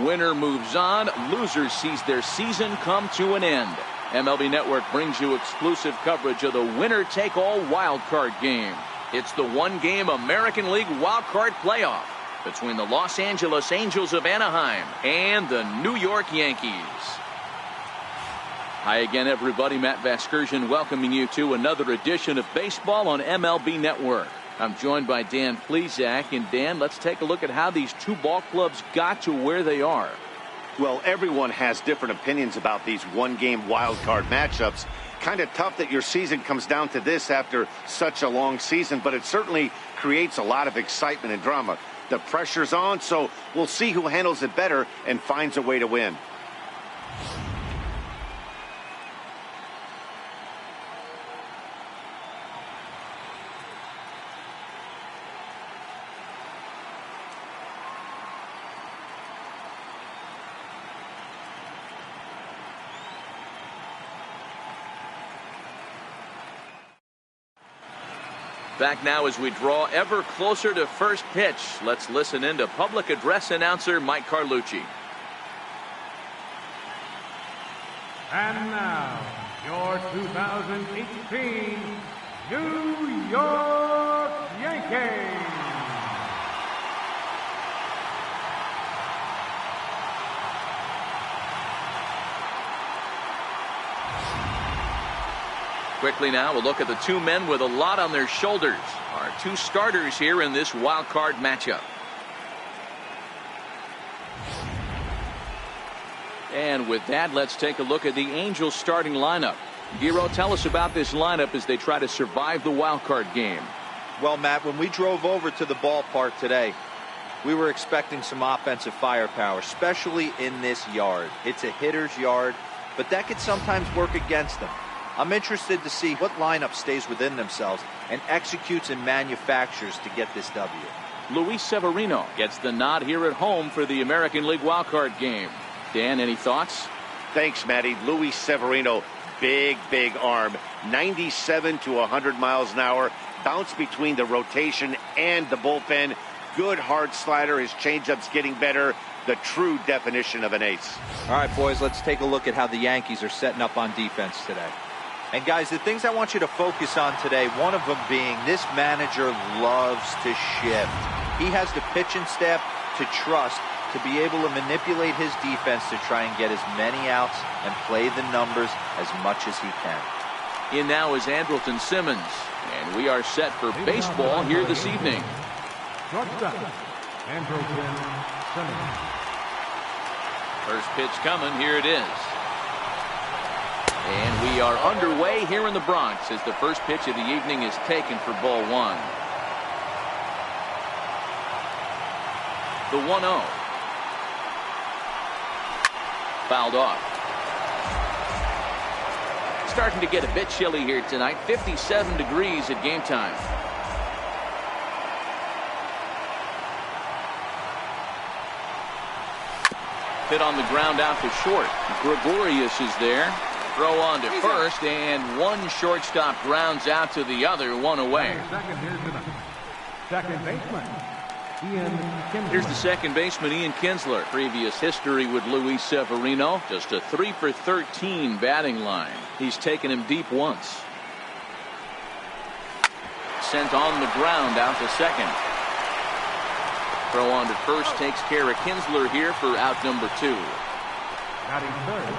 Winner moves on. Loser sees their season come to an end. MLB Network brings you exclusive coverage of the winner-take-all wild card game. It's the one-game American League wild card playoff between the Los Angeles Angels of Anaheim and the New York Yankees. Hi again, everybody. Matt Vasgersian welcoming you to another edition of baseball on MLB Network. I'm joined by Dan Plesac. And Dan, let's take a look at how these two ball clubs got to where they are. Well, everyone has different opinions about these one-game wild card matchups. Kind of tough that your season comes down to this after such a long season, but it certainly creates a lot of excitement and drama. The pressure's on, so we'll see who handles it better and finds a way to win. Back now as we draw ever closer to first pitch. Let's listen in to public address announcer Mike Carlucci. And now, your 2018 New York Yankees. Quickly now, we'll look at the two men with a lot on their shoulders. Our two starters here in this wild card matchup. And with that, let's take a look at the Angels starting lineup. Giro, tell us about this lineup as they try to survive the wild card game. Well, Matt, when we drove over to the ballpark today, we were expecting some offensive firepower, especially in this yard. It's a hitter's yard, but that could sometimes work against them. I'm interested to see what lineup stays within themselves and executes and manufactures to get this W. Luis Severino gets the nod here at home for the American League wildcard game. Dan, any thoughts? Thanks, Matty. Luis Severino, big arm, 97 to 100 miles an hour, bounce between the rotation and the bullpen. Good hard slider. His changeup's getting better. The true definition of an ace. All right, boys, let's take a look at how the Yankees are setting up on defense today. And guys, the things I want you to focus on today, one of them being this manager loves to shift. He has the pitching staff to trust to be able to manipulate his defense to try and get as many outs and play the numbers as much as he can. In now is Andrelton Simmons, and we are set for baseball here this evening. Shortstop, Andrelton Simmons. First pitch coming, here it is. And we are underway here in the Bronx as the first pitch of the evening is taken for ball one. The 1-0. Fouled off. Starting to get a bit chilly here tonight. 57 degrees at game time. Hit on the ground out to short. Gregorius is there. Throw on to first, and one shortstop grounds out to the other, one away. Second baseman, Ian Kinsler. Here's the second baseman, Ian Kinsler. Previous history with Luis Severino, just a 3 for 13 batting line. He's taken him deep once. Sent on the ground out to second. Throw on to first takes care of Kinsler here for out number 2. Batting third,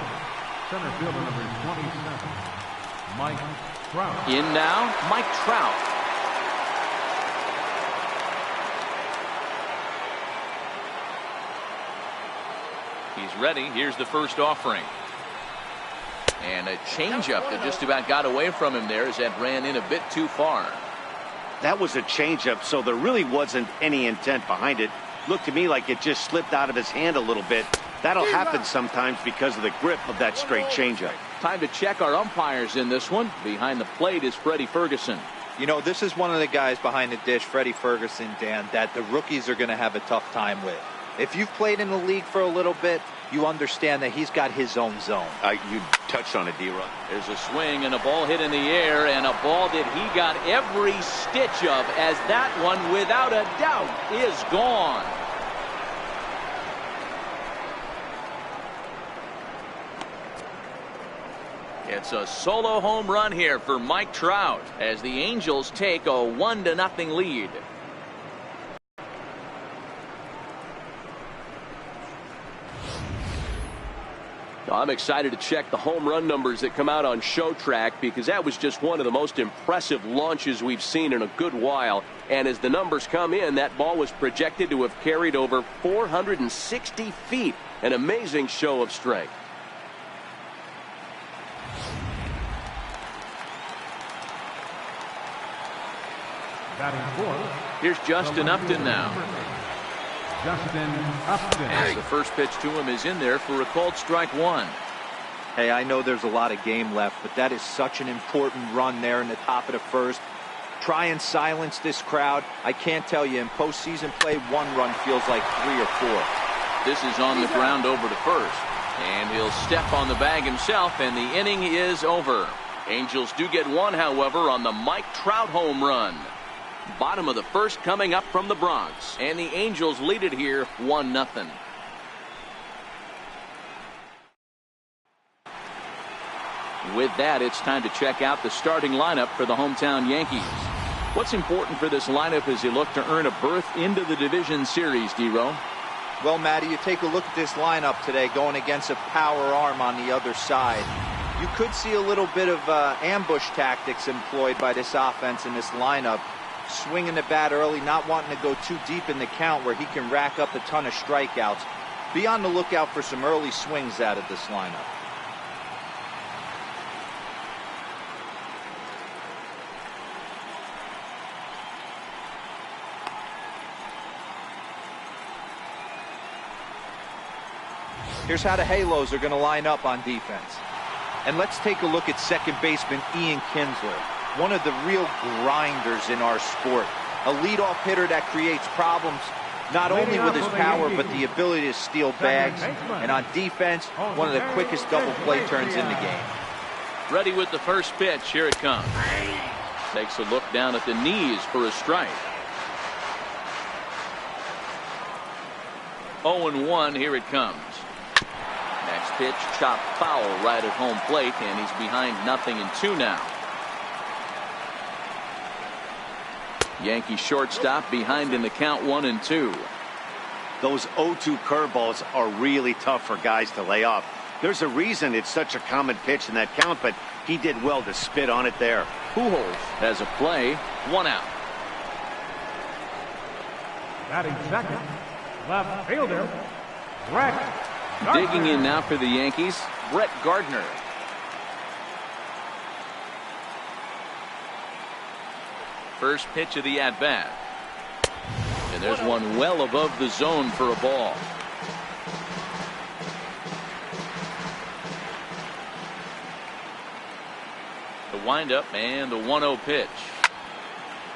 center fielder number 27, Mike Trout. In now, Mike Trout. He's ready. Here's the first offering. And a changeup that just about got away from him there as that ran in a bit too far. That was a changeup, so there really wasn't any intent behind it. Looked to me like it just slipped out of his hand a little bit. That'll happen sometimes because of the grip of that straight changeup. Time to check our umpires in this one. Behind the plate is Freddie Ferguson. You know, this is one of the guys behind the dish, Freddie Ferguson, Dan, that the rookies are going to have a tough time with. If you've played in the league for a little bit, you understand that he's got his own zone. You touched on it, D-Rod. There's a swing and a ball hit in the air, and a ball that he got every stitch of, as that one, without a doubt, is gone. It's a solo home run here for Mike Trout as the Angels take a 1-0 lead. I'm excited to check the home run numbers that come out on ShowTrack because that was just one of the most impressive launches we've seen in a good while. And as the numbers come in, that ball was projected to have carried over 460 feet. An amazing show of strength. Batting fourth. Here's Justin Upton now. Justin Upton. As the first pitch to him is in there for a called strike one. Hey, I know there's a lot of game left, but that is such an important run there in the top of the first. Try and silence this crowd. I can't tell you, in postseason play, one run feels like 3 or 4. This is on the ground over to first. And he'll step on the bag himself, and the inning is over. Angels do get one, however, on the Mike Trout home run. Bottom of the first coming up from the Bronx. And the Angels lead it here 1-0. With that, it's time to check out the starting lineup for the hometown Yankees. What's important for this lineup as you look to earn a berth into the division series, D-Row? Well, Matty, you take a look at this lineup today going against a power arm on the other side. You could see a little bit of ambush tactics employed by this offense in this lineup. Swinging the bat early, not wanting to go too deep in the count where he can rack up a ton of strikeouts. Be on the lookout for some early swings out of this lineup. Here's how the Halos are going to line up on defense. And let's take a look at second baseman Ian Kinsler, one of the real grinders in our sport. A leadoff hitter that creates problems, not only with his power, but the ability to steal bags. And on defense, one of the quickest double play turns in the game. Ready with the first pitch. Here it comes. Takes a look down at the knees for a strike. 0-1. Here it comes. Next pitch, chopped foul right at home plate, and he's behind 0-2 now. Yankee shortstop behind in the count 1-2. Those 0-2 curveballs are really tough for guys to lay off. There's a reason it's such a common pitch in that count, but he did well to spit on it there. Pujols has a play, 1 out. Batting second, left fielder, Brett Gardner. Digging in now for the Yankees, Brett Gardner. First pitch of the at-bat. And there's one well above the zone for a ball. The windup and the 1-0 pitch.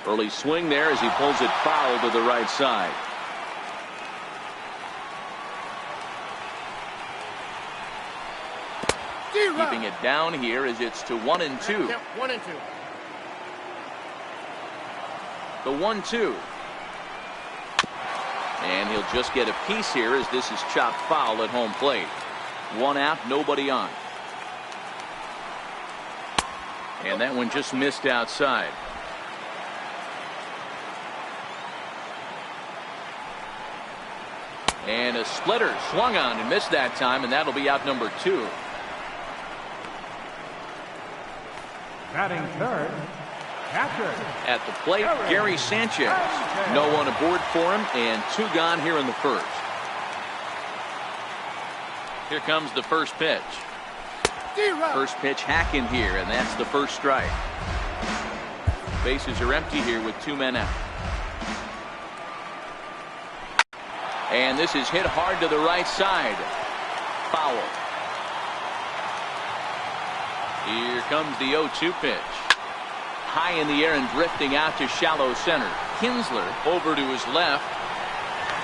Early swing there as he pulls it foul to the right side. Keeping it down here as it's to 1-2. 1-2. The 1-2. And he'll just get a piece here as this is chopped foul at home plate. 1 out, nobody on. And that one just missed outside. And a splitter swung on and missed that time, and that'll be out number 2. Batting third, catcher. At the plate, Gary Sanchez. No one aboard for him, and 2 gone here in the first. Here comes the first pitch. First pitch hack in here, and that's the first strike. Bases are empty here with 2 men out. And this is hit hard to the right side. Foul. Here comes the 0-2 pitch. High in the air and drifting out to shallow center. Kinsler over to his left.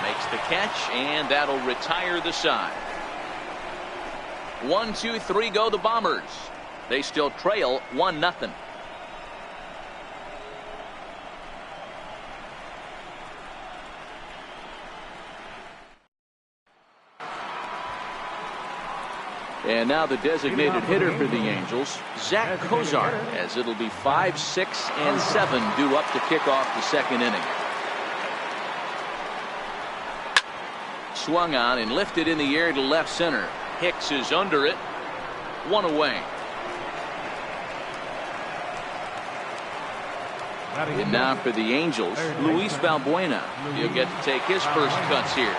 Makes the catch, and that'll retire the side. 1, 2, 3 go the Bombers. They still trail 1-0. And now the designated hitter for the Angels, Zach Kozar, as it'll be 5, 6, and 7 due up to kick off the second inning. Swung on and lifted in the air to left center. Hicks is under it. 1 away. And now for the Angels, Luis Valbuena. He'll get to take his first cuts here.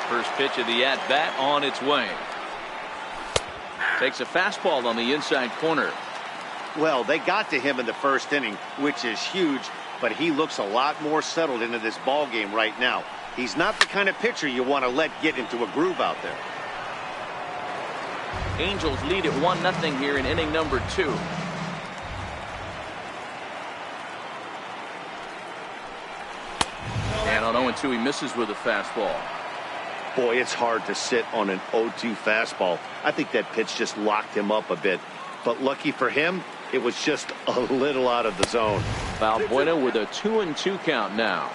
First pitch of the at-bat on its way. Takes a fastball on the inside corner. Well, they got to him in the first inning, which is huge, but he looks a lot more settled into this ball game right now. He's not the kind of pitcher you want to let get into a groove out there. Angels lead at 1-0 here in inning number 2. And on 0-2, he misses with a fastball. Boy, it's hard to sit on an 0-2 fastball. I think that pitch just locked him up a bit. But lucky for him, it was just a little out of the zone. Valbuena with a 2-2 count now.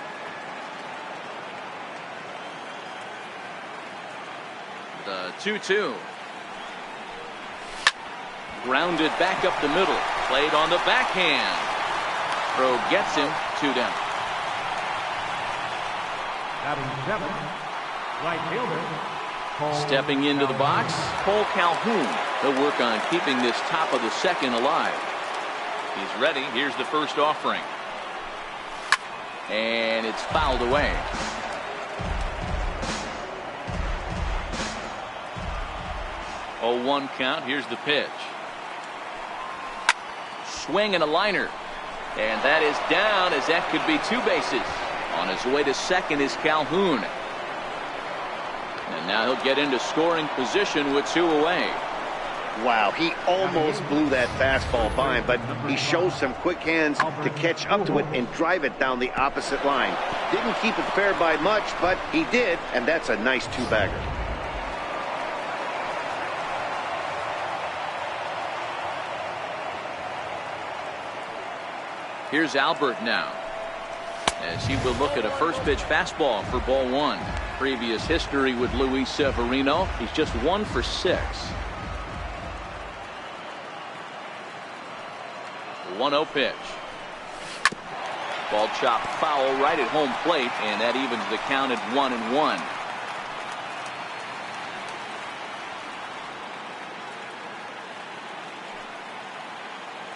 The 2-2. Grounded back up the middle. Played on the backhand. Throw gets him. 2 down. Batting 7, right fielder. Stepping into the box, Cole Calhoun. He'll work on keeping this top of the second alive. He's ready. Here's the first offering. And it's fouled away. Oh, 1 count. Here's the pitch. Swing and a liner. And that is down, as that could be 2 bases. On his way to second is Calhoun. And now he'll get into scoring position with 2 away. Wow, he almost blew that fastball by him, but he shows some quick hands to catch up to it and drive it down the opposite line. Didn't keep it fair by much, but he did, and that's a nice 2-bagger. Here's Albert now, as he will look at a first pitch fastball for ball 1. Previous history with Luis Severino, he's just 1 for 6. 1-0 pitch. Ball chopped foul right at home plate, and that evens the count at 1-1.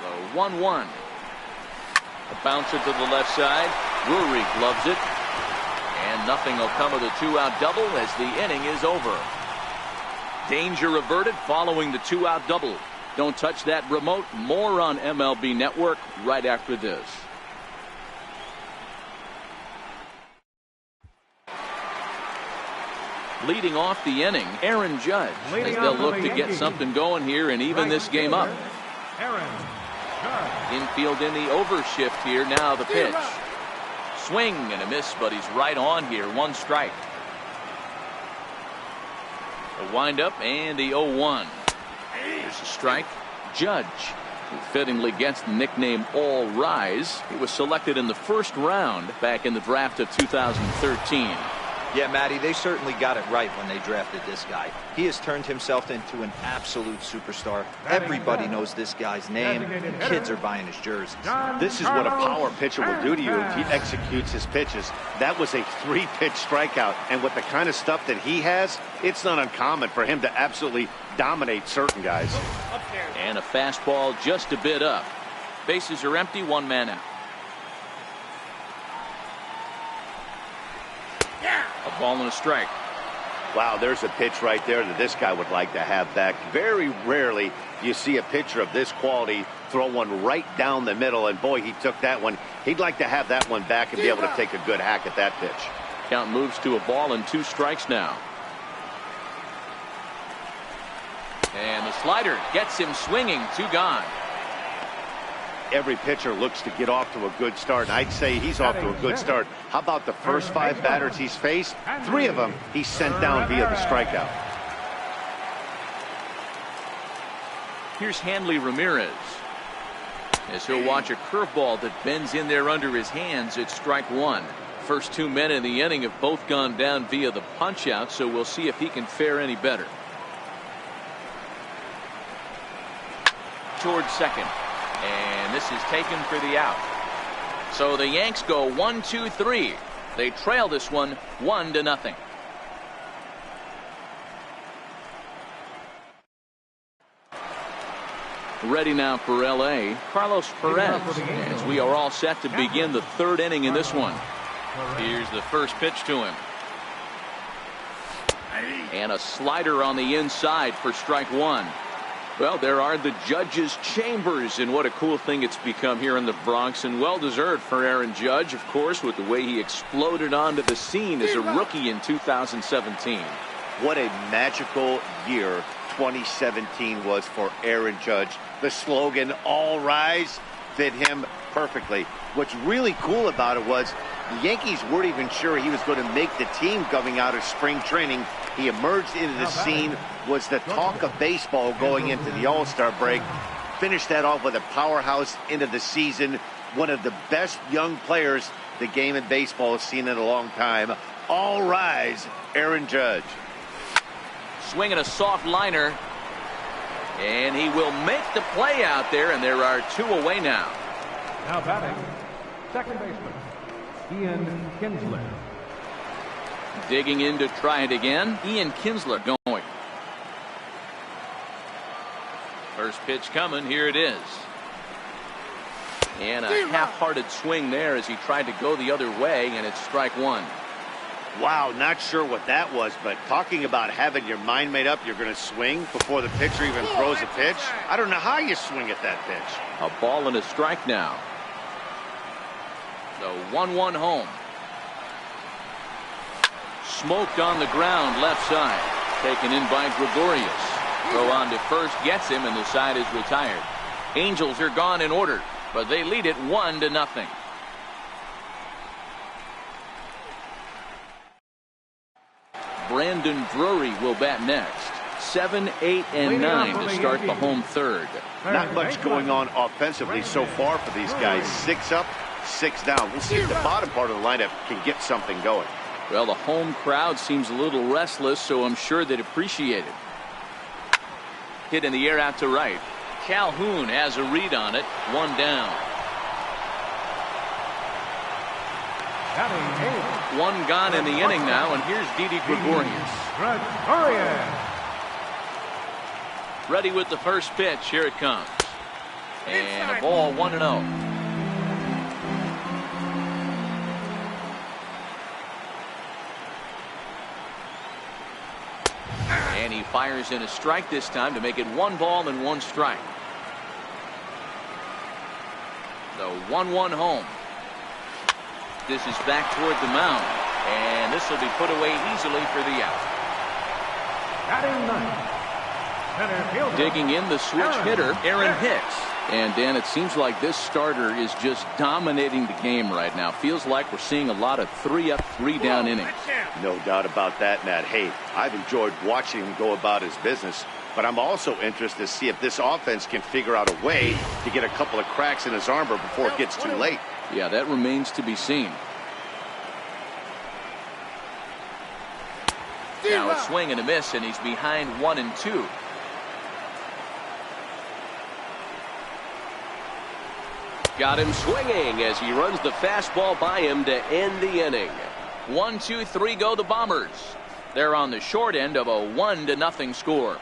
So 1-1. A bouncer to the left side. Drury gloves it. And nothing will come of the 2-out double as the inning is over. Danger averted following the 2-out double. Don't touch that remote. More on MLB Network right after this. Leading off the inning, Aaron Judge, as they'll look to get something going here and even this game up. Infield in the overshift here. Now the pitch. Swing and a miss, but he's right on here. 1 strike. The windup and the 0-1. Here's a strike. Judge, who fittingly gets the nickname All Rise. He was selected in the first round back in the draft of 2013. Yeah, Matty, they certainly got it right when they drafted this guy. He has turned himself into an absolute superstar. Everybody knows this guy's name. Kids are buying his jerseys. This is what a power pitcher will do to you if he executes his pitches. That was a 3-pitch strikeout, and with the kind of stuff that he has, it's not uncommon for him to absolutely dominate certain guys. And a fastball just a bit up. Bases are empty, 1 man out. A ball and a strike. Wow, there's a pitch right there that this guy would like to have back. Very rarely do you see a pitcher of this quality throw one right down the middle, and boy, he took that one. He'd like to have that one back and be able to take a good hack at that pitch. Count moves to a ball and 2 strikes now. And the slider gets him swinging. 2 gone. Every pitcher looks to get off to a good start, and I'd say he's off to a good start. How about the first 5 batters he's faced? 3 of them he's sent down via the strikeout. Here's Hanley Ramirez, as he'll watch a curveball that bends in there under his hands at strike 1. First 2 men in the inning have both gone down via the punch out, so we'll see if he can fare any better. towards second. And this is taken for the out. So the Yanks go 1-2-3. They trail this one 1-0. Ready now for L.A., Carlos Perez, as we are all set to begin the third inning in this one. Here's the first pitch to him. And a slider on the inside for strike one. Well, there are the judges' chambers, and what a cool thing it's become here in the Bronx, and well-deserved for Aaron Judge, of course, with the way he exploded onto the scene as a rookie in 2017. What a magical year 2017 was for Aaron Judge. The slogan, "All Rise," fit him perfectly. What's really cool about it was the Yankees weren't even sure he was going to make the team coming out of spring training. He emerged into the scene, was the talk of baseball going into the All-Star break. Finished that off with a powerhouse into the season. One of the best young players the game in baseball has seen in a long time. All rise, Aaron Judge. Swinging a soft liner. And he will make the play out there, and there are two away now. Now batting, second baseman, Ian Kinsler. Digging in to try it again, Ian Kinsler going. First pitch coming, here it is. And a half-hearted swing there as he tried to go the other way, and it's strike one. Wow, not sure what that was, but talking about having your mind made up you're going to swing before the pitcher even throws a pitch. I don't know how you swing at that pitch. A ball and a strike now. The 1-1 home. Smoked on the ground left side. Taken in by Gregorius. Throw on to first gets him, and the side is retired. Angels are gone in order, but they lead it 1-0. Brandon Drury will bat next. 7, 8, and 9 to start the home third. Not much going on offensively so far for these guys. 6 up, 6 down. We'll see if the bottom part of the lineup can get something going. Well, the home crowd seems a little restless, so I'm sure they'd appreciate it. Hit in the air out to right. Calhoun has a read on it. 1 down. One gone in the inning now, and here's Didi Gregorius. Ready with the first pitch. Here it comes. And a ball 1-0. And he fires in a strike this time to make it 1 ball and 1 strike. The 1-1 home. This is back toward the mound, and this will be put away easily for the out. Digging in the switch hitter, Aaron Hicks. And Dan, it seems like this starter is just dominating the game right now. Feels like we're seeing a lot of 3-up, 3-down innings. No doubt about that, Matt. Hey, I've enjoyed watching him go about his business, but I'm also interested to see if this offense can figure out a way to get a couple of cracks in his armor before it gets too late. Yeah, that remains to be seen. Now a swing and a miss, and he's behind 1-2. Got him swinging as he runs the fastball by him to end the inning. 1-2-3 go the Bombers. They're on the short end of a 1-0 score.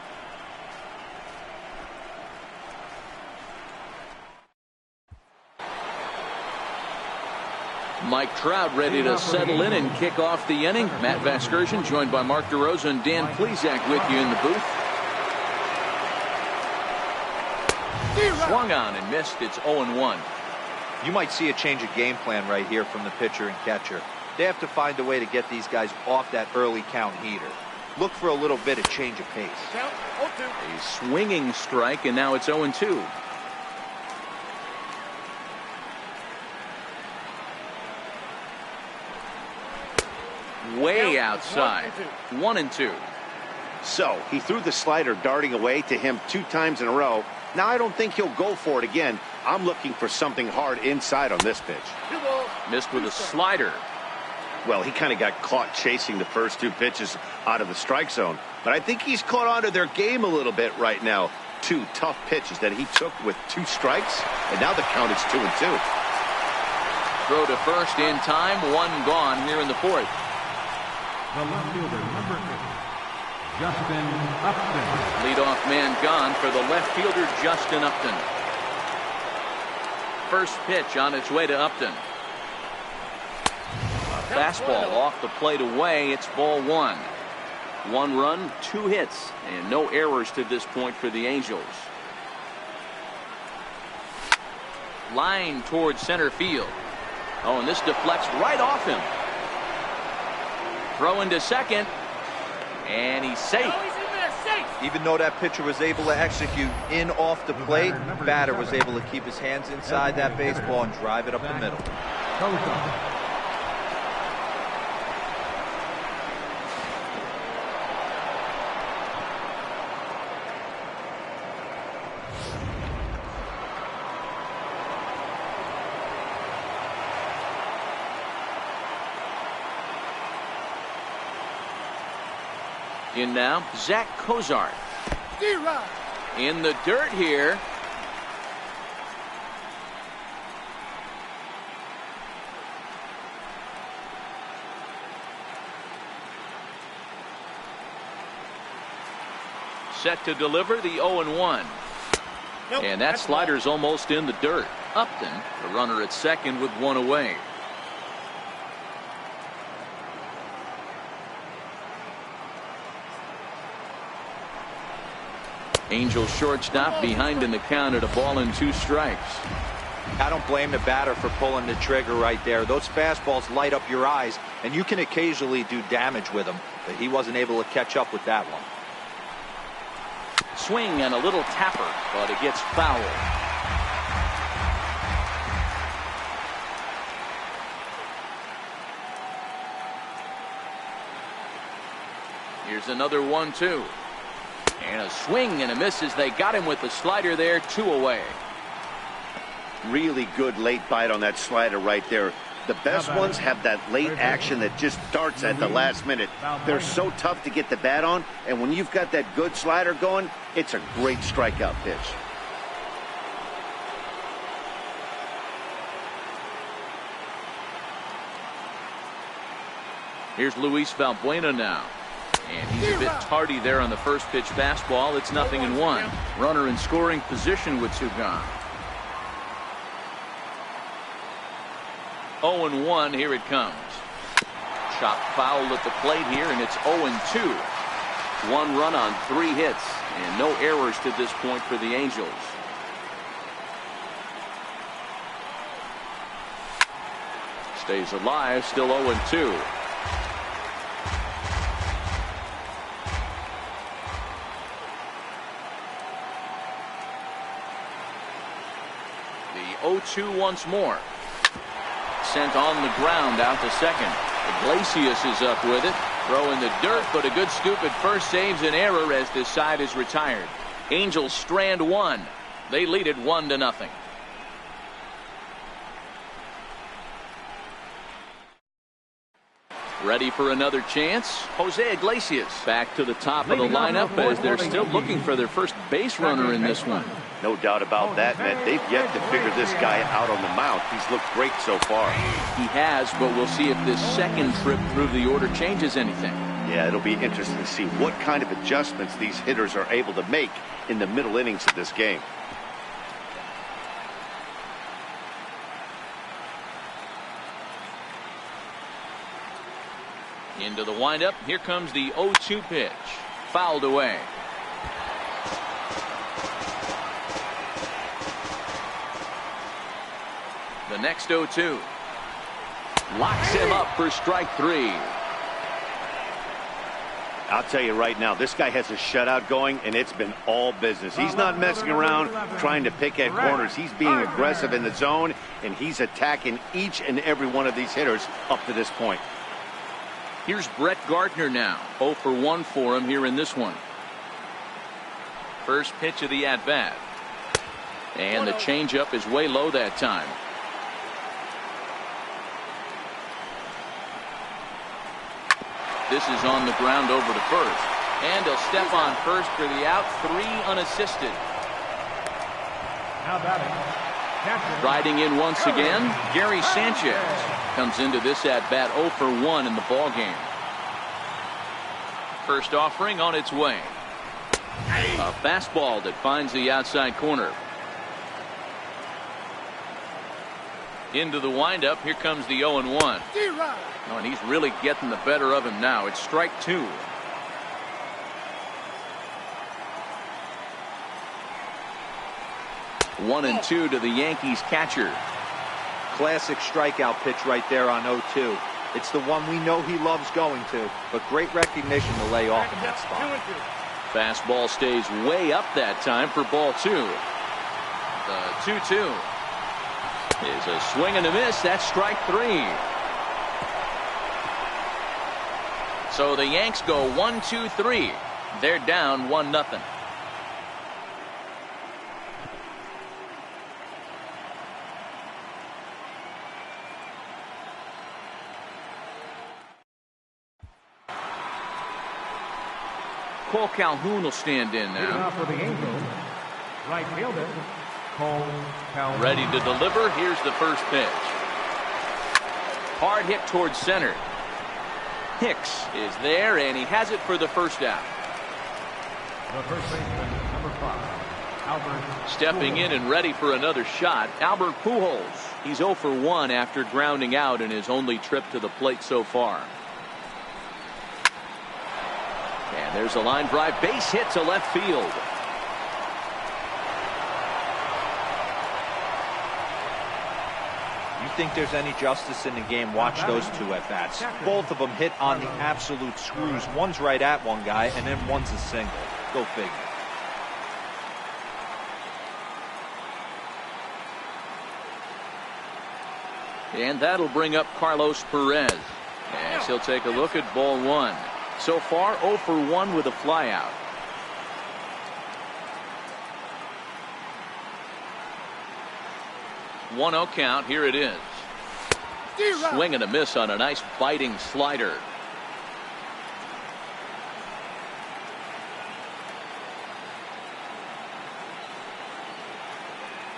Mike Trout ready to settle in and kick off the inning. Matt Vasgersian joined by Mark DeRosa and Dan Plesac with you in the booth. Swung on and missed. It's 0-1. You might see a change of game plan right here from the pitcher and catcher. They have to find a way to get these guys off that early count heater. Look for a little bit of change of pace. A swinging strike, and now it's 0-2. Way outside. 1-2. So he threw the slider darting away to him 2 times in a row. Now I don't think he'll go for it again. I'm looking for something hard inside on this pitch. Missed with a slider. Well, he kind of got caught chasing the first 2 pitches out of the strike zone. But I think he's caught on to their game a little bit right now. Two tough pitches that he took with 2 strikes, and now the count is 2-2. Throw to first in time, 1 gone here in the 4th. The left fielder, number 8, Justin Upton. Leadoff man gone for the left fielder, Justin Upton. First pitch on its way to Upton. A fastball off the plate away. It's ball 1. 1 run, 2 hits, and no errors to this point for the Angels. Line towards center field. Oh, and this deflects right off him. Throw into second, and he's safe. Even though that pitcher was able to execute in off the plate, batter was able to keep his hands inside that baseball and drive it up the middle. In now, Zach Cozart. In the dirt here. Set to deliver the 0-1. And that slider's almost in the dirt. Upton, the runner at second with 1 away. Angels shortstop behind in the count at 1-2 strikes. I don't blame the batter for pulling the trigger right there. Those fastballs light up your eyes, and you can occasionally do damage with them, but he wasn't able to catch up with that one. Swing and a little tapper, but it gets foul. Here's another 1-2. And a swing and a miss as they got him with the slider there, 2 away. Really good late bite on that slider right there. The best ones have that late action that just darts at the last minute. They're so tough to get the bat on, and when you've got that good slider going, it's a great strikeout pitch. Here's Luis Valbuena now. And he's a bit tardy there on the first pitch fastball. It's 0-1. Runner in scoring position with 2 gone. 0-1, here it comes. Chopped foul at the plate here, and it's 0-2. 1 run on 3 hits, and no errors to this point for the Angels. Stays alive, still 0-2. The 0-2 once more. Sent on the ground out to second. Iglesias is up with it. Throw in the dirt, but a good scoop at first saves an error as this side is retired. Angels strand 1. They lead it 1-0. Ready for another chance? Jose Iglesias back to the top of the lineup as they're still looking for their first base runner in this one. No doubt about that, man. They've yet to figure this guy out on the mound. He's looked great so far. He has, but we'll see if this second trip through the order changes anything. Yeah, it'll be interesting to see what kind of adjustments these hitters are able to make in the middle innings of this game. Into the windup. Here comes the 0-2 pitch. Fouled away. The next 0-2. Locks him up for strike 3. I'll tell you right now, this guy has a shutout going, and it's been all business. He's not messing around trying to pick at corners. He's being aggressive in the zone, and he's attacking each and every one of these hitters up to this point. Here's Brett Gardner now. 0-for-1 for him here in this one. First pitch of the at-bat. And the changeup is way low that time. This is on the ground over to first. And he'll step on first for the out. 3 unassisted. Now batting. Catcher. Riding in once again, Gary Sanchez comes into this at bat 0 for 1 in the ball game. First offering on its way. A fastball that finds the outside corner. Into the windup. Here comes the 0-1. Oh, and he's really getting the better of him now. It's strike 2. One and 2 to the Yankees catcher. Classic strikeout pitch right there on 0-2. It's the one we know he loves going to, but great recognition to lay off in that spot. Fastball stays way up that time for ball 2. The 2-2 is a swing and a miss. That's strike 3. So the Yanks go 1-2-3. They're down 1-0. Cole Calhoun will stand in Leading now. off for the Angels, right fielder, Cole Calhoun. Ready to deliver. Here's the first pitch. Hard hit towards center. Hicks is there, and he has it for the first out. The first baseman, number 5, Albert. Stepping in and ready for another shot, Albert Pujols. He's 0 for 1 after grounding out in his only trip to the plate so far. And there's a line drive base hit to left field. You think there's any justice in the game? Watch those 2 at bats. Both of them hit on the absolute screws. One's right at one guy, and then one's a single. Go figure. And that'll bring up Carlos Perez as he'll take a look at ball 1. So far 0 for 1 with a flyout. One 0 count. Here it is. Swing and a miss on a nice biting slider.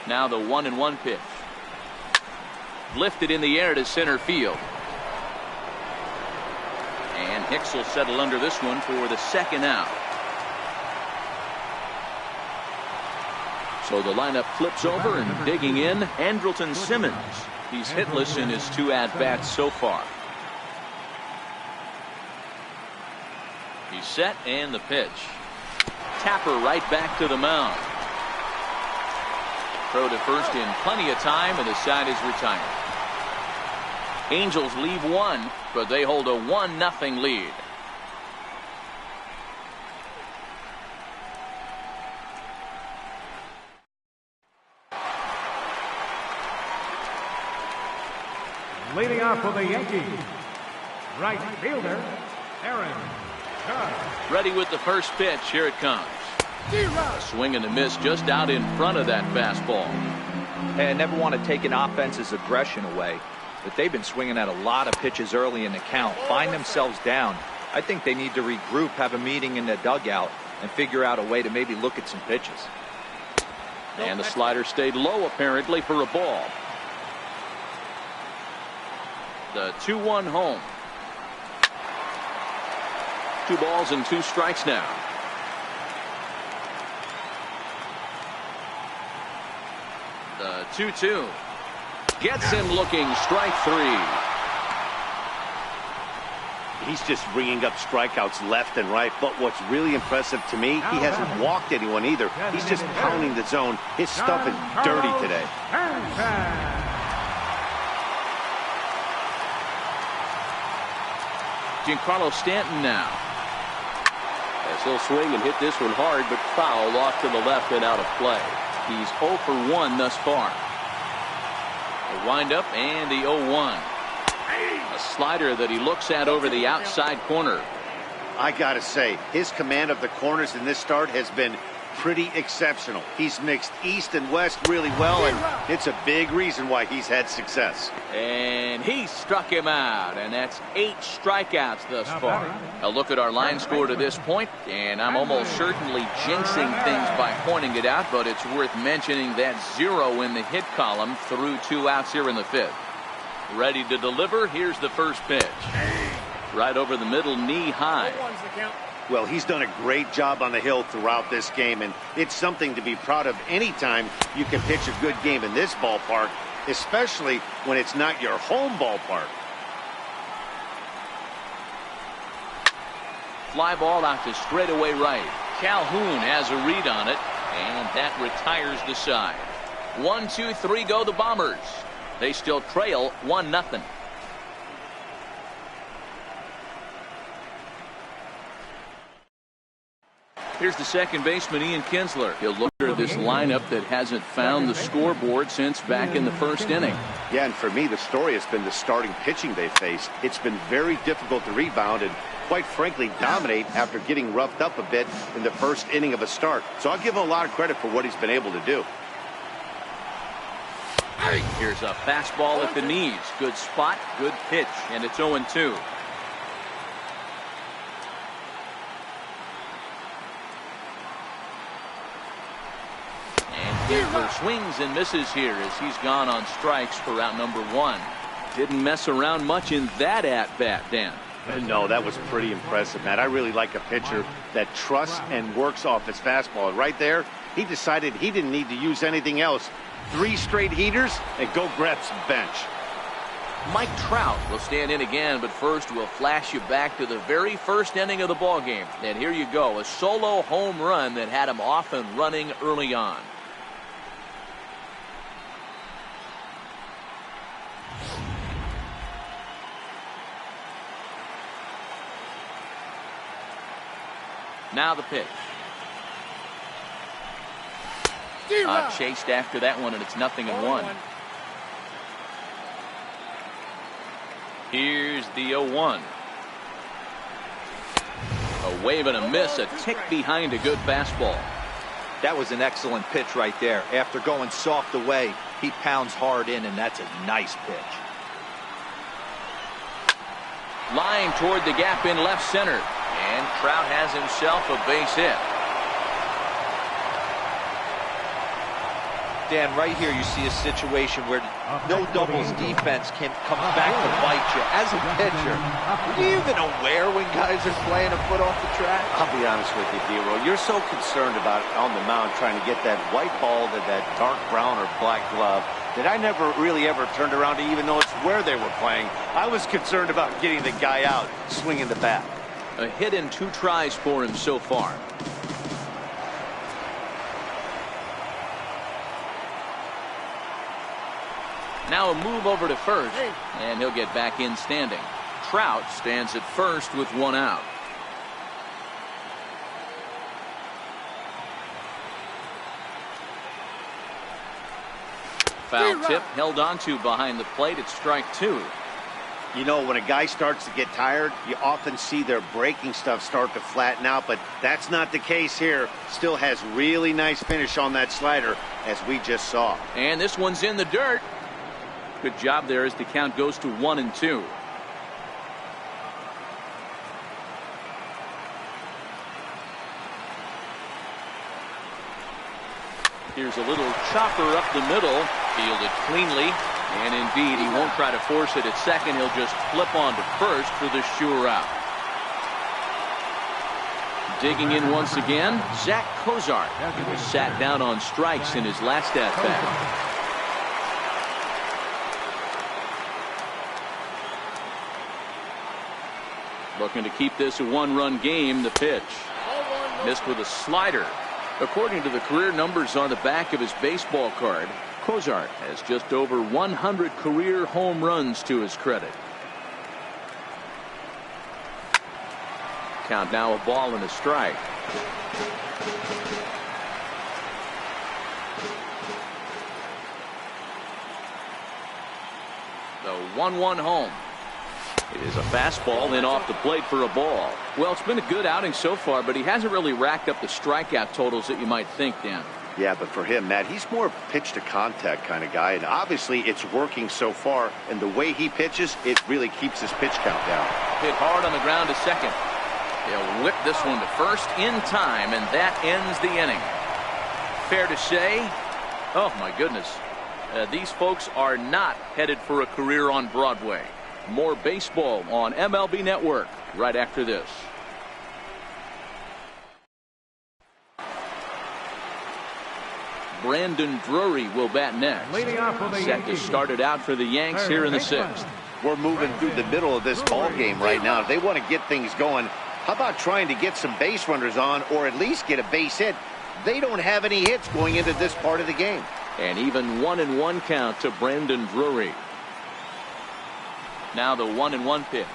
Now the 1-1 pitch. Lifted in the air to center field. And Hicks will settle under this one for the second out. So the lineup flips over, and digging in, Andrelton Simmons. He's hitless in his 2 at-bats so far. He's set, and the pitch. Tapper right back to the mound. Throw to first in plenty of time, and the side is retired. Angels leave 1, but they hold a 1-0 lead. Leading off for the Yankees, right fielder, Aaron Judge. Ready with the first pitch. Here it comes. A swing and a miss just out in front of that fastball. Hey, I never want to take an offense's aggression away, but they've been swinging at a lot of pitches early in the count. Find themselves down. I think they need to regroup, have a meeting in the dugout, and figure out a way to maybe look at some pitches. And the slider stayed low apparently for a ball. The 2-1 home. 2 balls and 2 strikes now. The 2-2 gets him looking. Strike 3. He's just ringing up strikeouts left and right. But what's really impressive to me, he hasn't walked anyone either. He's just pounding the zone. His stuff is dirty today. Giancarlo Stanton now. As he'll swing and hit this one hard, but foul off to the left and out of play. He's 0 for 1 thus far. The windup and the 0-1. A slider that he looks at over the outside corner. I gotta say, his command of the corners in this start has been pretty exceptional. He's mixed east and west really well, and it's a big reason why he's had success. And he struck him out, and that's 8 strikeouts thus far. A look at our line score to this point, and I'm almost certainly jinxing things by pointing it out, but it's worth mentioning that 0 in the hit column through 2 outs here in the 5th. Ready to deliver. Here's the first pitch. Right over the middle, knee high. Well, he's done a great job on the hill throughout this game, and it's something to be proud of anytime you can pitch a good game in this ballpark, especially when it's not your home ballpark. Fly ball out to straightaway right. Calhoun has a read on it, and that retires the side. 1, 2, 3 go the Bombers. They still trail 1-0. Here's the second baseman, Ian Kinsler. He'll look at this lineup that hasn't found the scoreboard since back in the first inning. Yeah, and for me, the story has been the starting pitching they face. It's been very difficult to rebound and, quite frankly, dominate after getting roughed up a bit in the first inning of a start. So I'll give him a lot of credit for what he's been able to do. Here's a fastball at the knees. Good spot, good pitch, and it's 0-2. And Kinsler swings and misses here as he's gone on strikes for out number 1. Didn't mess around much in that at-bat, Dan. No, that was pretty impressive, Matt. I really like a pitcher that trusts and works off his fastball. And right there, he decided he didn't need to use anything else. 3 straight heaters and go grab some bench. Mike Trout will stand in again, but first we'll flash you back to the very first inning of the ball game. And here you go, a solo home run that had him off and running early on. Now the pitch. Chased after that one, and it's 0-1. Here's the 0-1. A wave and a miss, a tick behind a good fastball. That was an excellent pitch right there. After going soft away, he pounds hard in, and that's a nice pitch. Line toward the gap in left center, and Trout has himself a base hit. Dan, right here you see a situation where no doubles defense comes back to bite you. As a pitcher, are you even aware when guys are playing a foot off the track? I'll be honest with you, D-Roll. You're so concerned about on the mound trying to get that white ball to that dark brown or black glove that I never really ever turned around to even notice where they were playing. I was concerned about getting the guy out, swinging the bat. A hit in 2 tries for him so far. Now a move over to first, and he'll get back in standing. Trout stands at first with 1 out. Foul tip held onto behind the plate at strike 2. You know, when a guy starts to get tired, you often see their breaking stuff start to flatten out, but that's not the case here. Still has really nice finish on that slider, as we just saw. And this one's in the dirt. Good job there as the count goes to 1-2. Here's a little chopper up the middle, fielded cleanly, and indeed he won't try to force it at second. He'll just flip on to first for the sure out. Digging in once again, Zach Cozart. He was sat down on strikes in his last at-bat. Looking to keep this a 1-run game. The pitch missed with a slider. According to the career numbers on the back of his baseball card, Cozart has just over 100 career home runs to his credit. Count now a ball and a strike. The 1-1 home. It is a fastball in off the plate for a ball. Well, it's been a good outing so far, but he hasn't really racked up the strikeout totals that you might think, Dan. Yeah, but for him, Matt, he's more pitch to contact kind of guy, and obviously it's working so far, and the way he pitches, it really keeps his pitch count down. Hit hard on the ground to second. They'll whip this one to first in time, and that ends the inning. Fair to say, oh my goodness, these folks are not headed for a career on Broadway. More baseball on MLB Network right after this. Brandon Drury will bat next. Set to start it out for the Yanks here in the 6th. We're moving through the middle of this ball game right now. If they want to get things going, how about trying to get some base runners on or at least get a base hit? They don't have any hits going into this part of the game. And even 1-1 count to Brandon Drury. Now the 1-1 pitch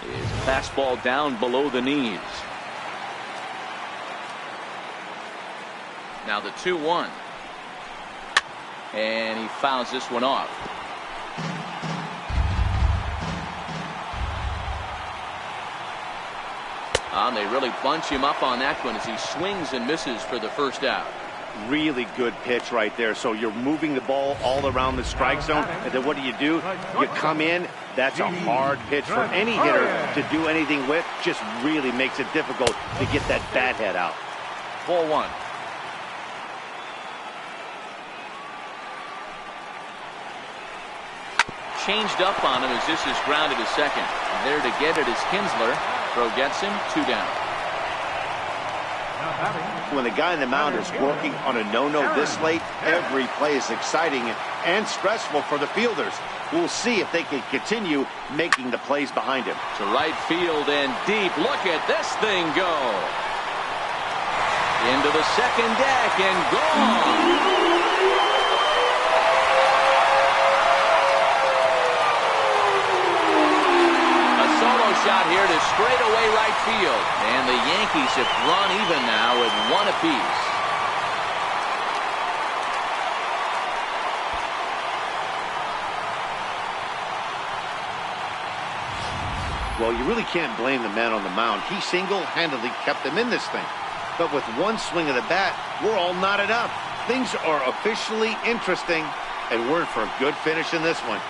is fastball down below the knees. Now the 2-1. And he fouls this one off. And they really bunch him up on that one as he swings and misses for the first out. Really good pitch right there. So you're moving the ball all around the strike zone, and then what do? You come in. That's a hard pitch for any hitter to do anything with. Just really makes it difficult to get that bat head out. Ball 1. Changed up on him as this is grounded to second. And there to get it is Kinsler. Throw gets him, 2 down. When the guy in the mound is working on a no-no this late, every play is exciting and stressful for the fielders. We'll see if they can continue making the plays behind him. To right field and deep. Look at this thing go. Into the second deck and gone. Shot here to straightaway right field, and the Yankees have drawn even now with 1 apiece. Well, you really can't blame the man on the mound. He single-handedly kept them in this thing. But with one swing of the bat, we're all knotted up. Things are officially interesting, and we're in for a good finish in this one.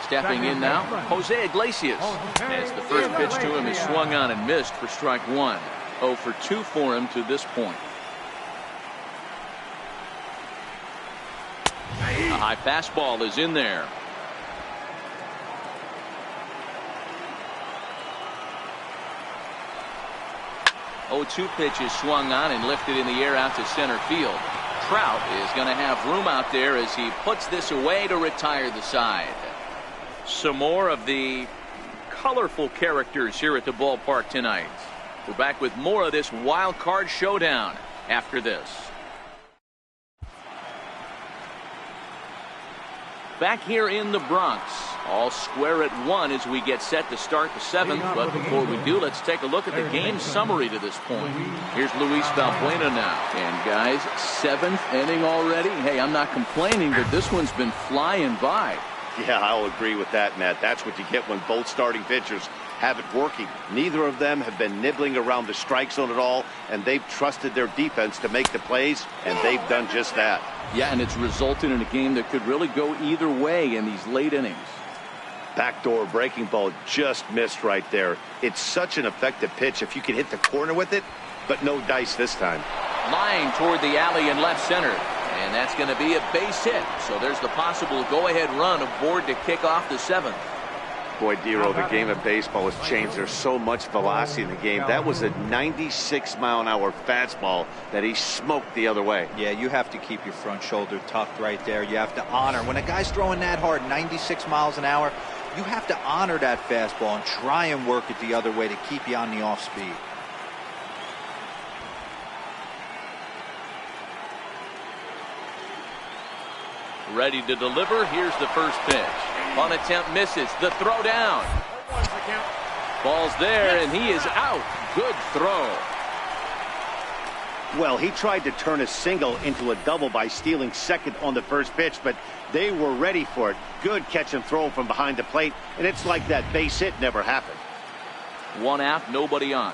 Stepping in now, Jose Iglesias. As the first pitch to him is swung on and missed for strike 1. 0 for 2 for him to this point. A high fastball is in there. Oh, 2 pitch is swung on and lifted in the air out to center field. Trout is going to have room out there as he puts this away to retire the side. Some more of the colorful characters here at the ballpark tonight. We're back with more of this wild card showdown after this. Back here in the Bronx, all square at 1 as we get set to start the 7th. But before we do, let's take a look at the game summary to this point. Here's Luis Valbuena now. And guys, 7th inning already. Hey, I'm not complaining, but this one's been flying by. Yeah, I'll agree with that, Matt. That's what you get when both starting pitchers have it working. Neither of them have been nibbling around the strike zone at all, and they've trusted their defense to make the plays, and they've done just that. Yeah, and it's resulted in a game that could really go either way in these late innings. Backdoor breaking ball just missed right there. It's such an effective pitch if you can hit the corner with it, but no dice this time. Line toward the alley in left center, and that's going to be a base hit. So there's the possible go-ahead run aboard to kick off the 7th. Boy, Dero, the game of baseball has changed. There's so much velocity in the game. That was a 96-mile-an-hour fastball that he smoked the other way. Yeah, you have to keep your front shoulder tucked right there. You have to honor. When a guy's throwing that hard, 96 miles an hour, you have to honor that fastball and try and work it the other way to keep you on the off speed. Ready to deliver. Here's the first pitch. On attempt misses. The throw down. Ball's there, and he is out. Good throw. Well, he tried to turn a single into a double by stealing second on the first pitch, but they were ready for it. Good catch and throw from behind the plate, and it's like that base hit never happened. One out, nobody on.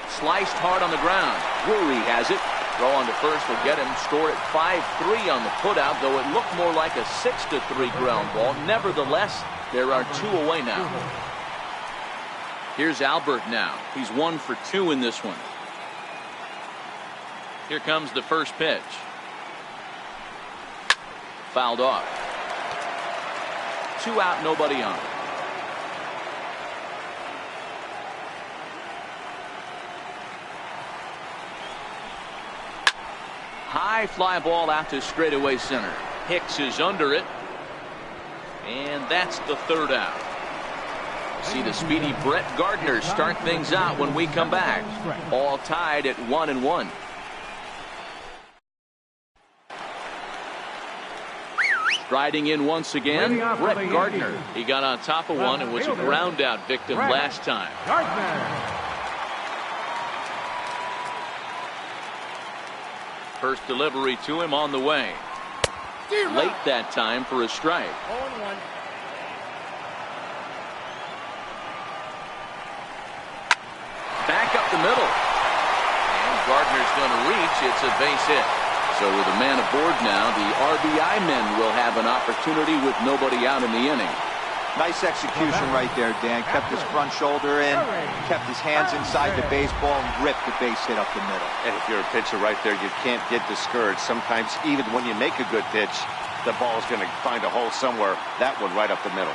Sliced hard on the ground. Drury has it. Throw on to first will get him. Score at 5-3 on the putout, though it looked more like a 6-3 ground ball. Nevertheless, there are 2 away now. Here's Albert now. He's 1 for 2 in this one. Here comes the first pitch. Fouled off. 2 out, nobody on. High fly ball out to straightaway center. Hicks is under it. And that's the 3rd out. See the speedy Brett Gardner start things out when we come back. All tied at 1-1. Striding in once again, Brett Gardner. He got on top of one and was a ground out victim last time. First delivery to him on the way. Late that time for a strike. Back up the middle. And Gardner's going to reach. It's a base hit. So with a man aboard now, the RBI men will have an opportunity with nobody out in the inning. Nice execution right there, Dan. Kept his front shoulder in, kept his hands inside the baseball, and ripped the base hit up the middle. And if you're a pitcher right there, you can't get discouraged. Sometimes even when you make a good pitch, the ball's going to find a hole somewhere. That one right up the middle.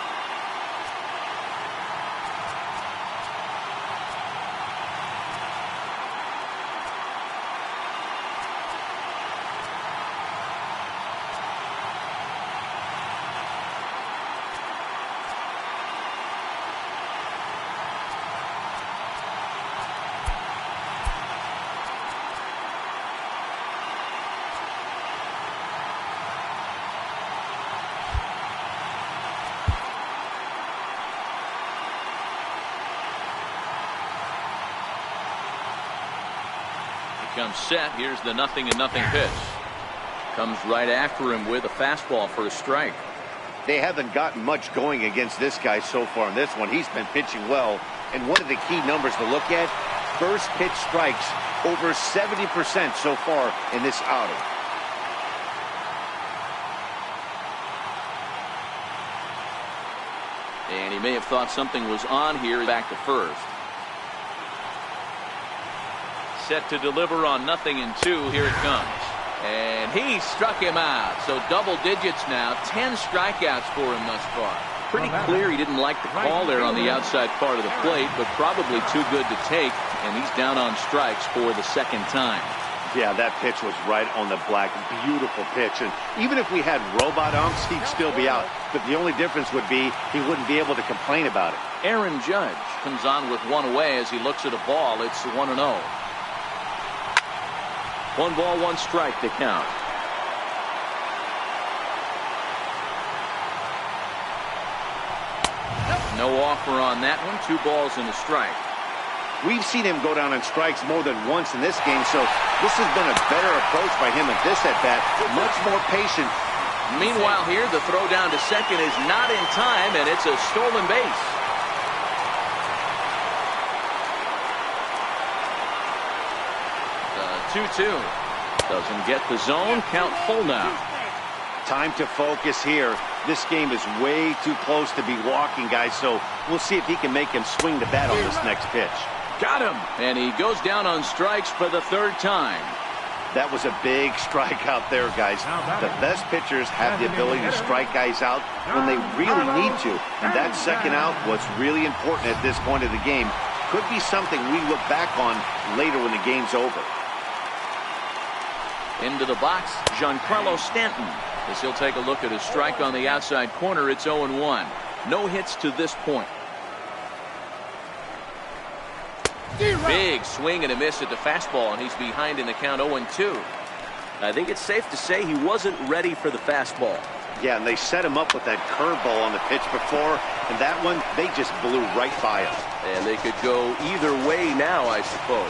Comes set. Here's the 0-0 pitch. Comes right after him with a fastball for a strike. They haven't gotten much going against this guy so far in this one. He's been pitching well. And one of the key numbers to look at, first pitch strikes over 70% so far in this outing. And he may have thought something was on here. Back to first. Set to deliver on 0-2. Here it comes. And he struck him out. So double digits now. 10 strikeouts for him thus far. Pretty clear he didn't like the call there on the outside part of the plate, but probably too good to take. And he's down on strikes for the 2nd time. Yeah, that pitch was right on the black. Beautiful pitch. And even if we had robot umps, he'd still be out. But the only difference would be he wouldn't be able to complain about it. Aaron Judge comes on with one away as he looks at a ball. It's 1-0. 1 ball, 1 strike to count. No offer on that one. 2 balls and a strike. We've seen him go down on strikes more than once in this game, so this has been a better approach by him at this at-bat. Much more patient. Meanwhile here, the throw down to second is not in time, and it's a stolen base. The 2-2. Doesn't get the zone. Count full now. Time to focus here. This game is way too close to be walking, guys, so we'll see if he can make him swing the bat on this next pitch. Got him. And he goes down on strikes for the 3rd time. That was a big strikeout there, guys. The best pitchers have the ability to strike guys out when they really need to. And that second out was really important at this point of the game. Could be something we look back on later when the game's over. Into the box, Giancarlo Stanton. As he'll take a look at a strike on the outside corner, it's 0-1. No hits to this point. Big swing and a miss at the fastball, and he's behind in the count 0-2. I think it's safe to say he wasn't ready for the fastball. Yeah, and they set him up with that curveball on the pitch before, And that one, they just blew right by him. And they could go either way now, I suppose.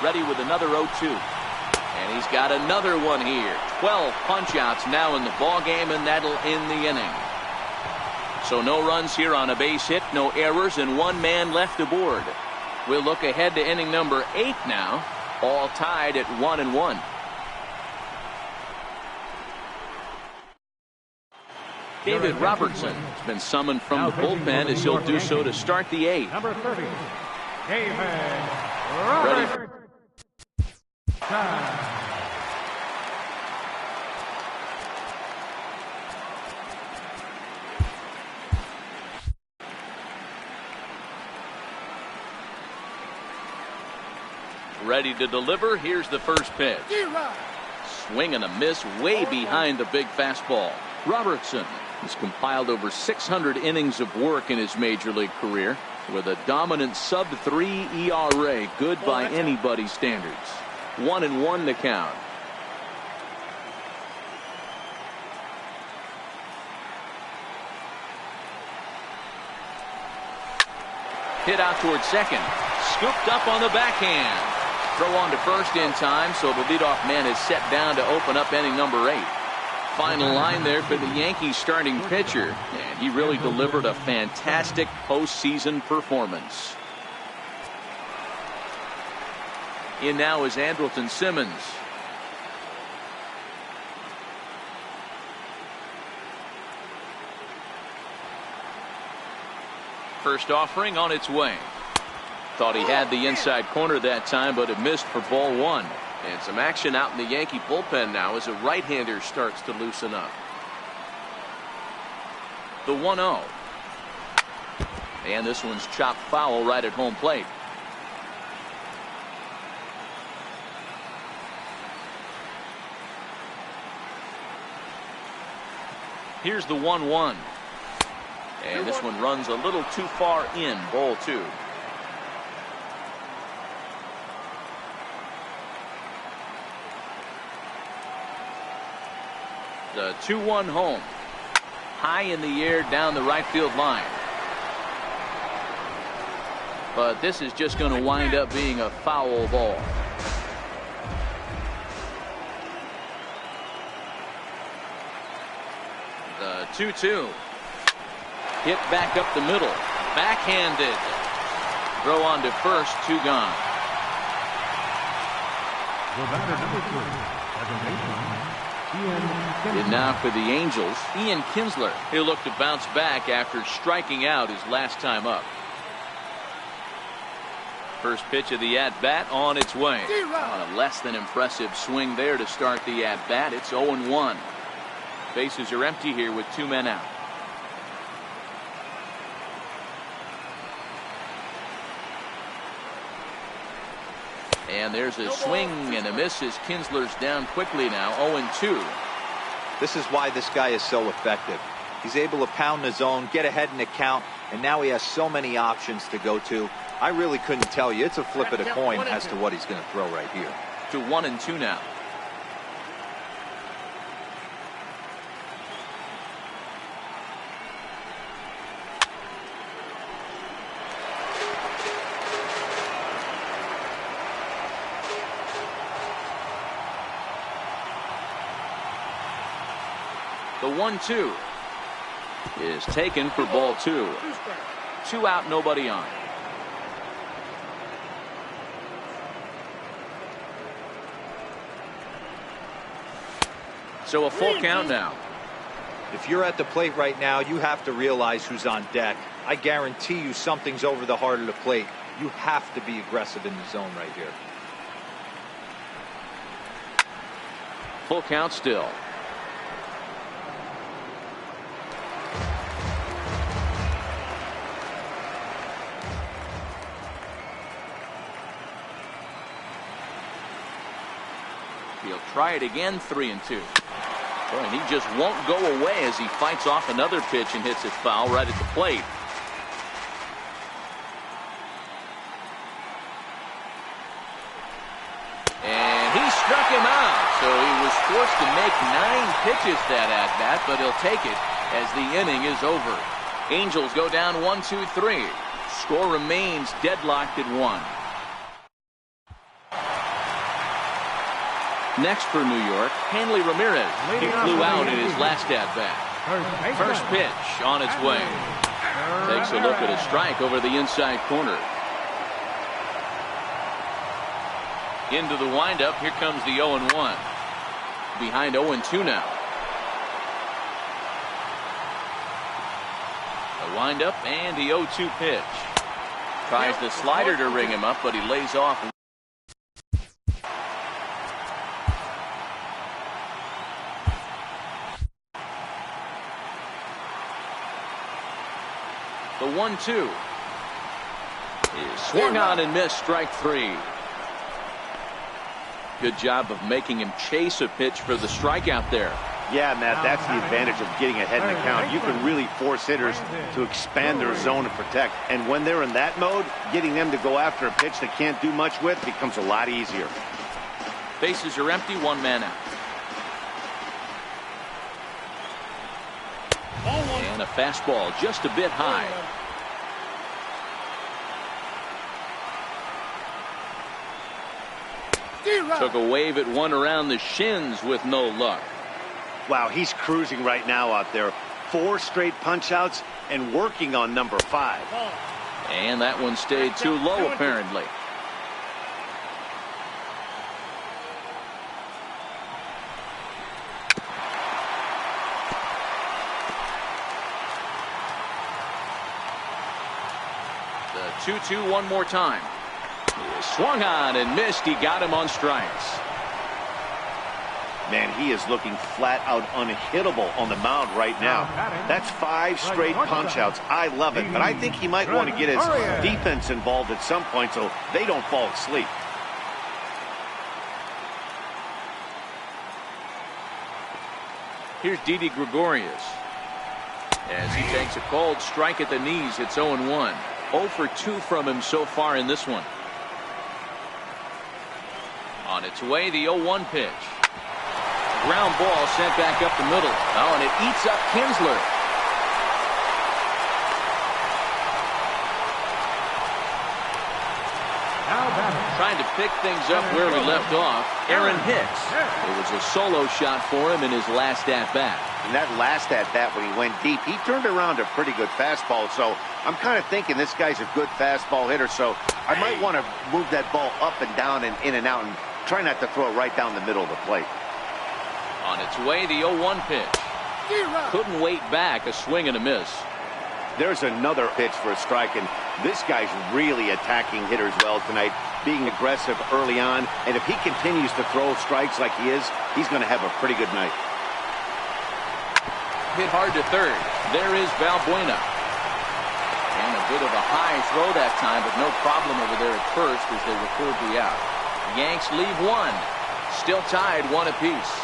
Ready with another 0-2. And he's got another one here. 12 punch-outs now in the ballgame, and that'll end the inning. So no runs here on a base hit, no errors, and one man left aboard. We'll look ahead to inning number 8 now, all tied at 1-1. David Robertson has been summoned from the bullpen as he'll do so to start the 8th. Number 30, David Ready. Robertson. Ready to deliver. Here's the first pitch. Swing and a miss way behind the big fastball. Robertson has compiled over 600 innings of work in his major league career with a dominant sub-3 ERA, good by anybody's standards. 1-1 to count. Hit out towards second. Scooped up on the backhand. Throw on to first in time, so the leadoff man is set down to open up inning number 8. Final line there for the Yankees starting pitcher, and he really delivered a fantastic postseason performance. In now is Andrelton Simmons. First offering on its way. Thought he had the inside corner that time, but it missed for ball 1. And some action out in the Yankee bullpen now as a right-hander starts to loosen up. The 1-0. And this one's chopped foul right at home plate. Here's the 1-1. And this one runs a little too far in, ball 2. The 2-1 home. High in the air down the right field line. But this is just going to wind up being a foul ball. The 2-2. Hit back up the middle. Backhanded. Throw on to first. 2 gone. The batter, number 2, second baseman, And now for the Angels, Ian Kinsler. He'll look to bounce back after striking out his last time up. First pitch of the at-bat on its way. On a less than impressive swing there to start the at-bat. It's 0-1. Bases are empty here with 2 men out. And there's a swing and a miss as Kinsler's down quickly now. 0-2. This is why this guy is so effective. He's able to pound the zone, get ahead in the count, and now he has so many options to go to. I really couldn't tell you. It's a flip of the coin as to what he's going to throw right here. To 1-2 now. The 1-2 is taken for ball 2. 2 out, nobody on. So a full count now. If you're at the plate right now, you have to realize who's on deck. I guarantee you something's over the heart of the plate. You have to be aggressive in the zone right here. Full count still. He'll try it again. 3-2. Boy, and he just won't go away as he fights off another pitch and hits it foul right at the plate. And he struck him out, so he was just to make 9 pitches that at-bat, but he'll take it as the inning is over. Angels go down 1-2-3. Score remains deadlocked at 1. Next for New York, Hanley Ramirez. He flew out in his last at-bat. First pitch on its way. Takes a look at a strike over the inside corner. Into the windup. Here comes the 0-1. Behind 0-2 now. The windup and the 0-2 pitch. Tries the slider to ring him up, but he lays off. The 1-2 is swung on and missed. Strike 3. Good job of making him chase a pitch for the strikeout there. Yeah, Matt, that's the advantage of getting ahead in the count. You can really force hitters to expand their zone and protect. And when they're in that mode, getting them to go after a pitch they can't do much with becomes a lot easier. Bases are empty, 1 man out. And a fastball just a bit high. Took a wave at one around the shins with no luck. Wow, he's cruising right now out there. 4 straight punch outs and working on number 5. And that one stayed too low apparently. The 2-2 one more time. He swung on and missed. He got him on strikes. Man, he is looking flat out unhittable on the mound right now. That's 5 straight punch outs. I love it, but I think he might want to get his defense involved at some point so they don't fall asleep. Here's Didi Gregorius as he takes a cold strike at the knees. It's 0-1. 0 for 2 from him so far in this one. On its way, the 0-1 pitch. Ground ball sent back up the middle. Oh, and it eats up Kinsler. Trying to pick things up where we left off. Aaron Hicks. It was a solo shot for him in his last at-bat. And that last at-bat when he went deep, he turned around a pretty good fastball. So I'm kind of thinking this guy's a good fastball hitter. So I might want to move that ball up and down and in and out and try not to throw it right down the middle of the plate. On its way, the 0-1 pitch. Couldn't wait back. A swing and a miss. There's another pitch for a strike, and this guy's really attacking hitters well tonight, being aggressive early on. And if he continues to throw strikes like he is, he's going to have a pretty good night. Hit hard to third. There is Valbuena. And a bit of a high throw that time, but no problem over there at first as they record the out. Yanks leave 1. Still tied 1 apiece.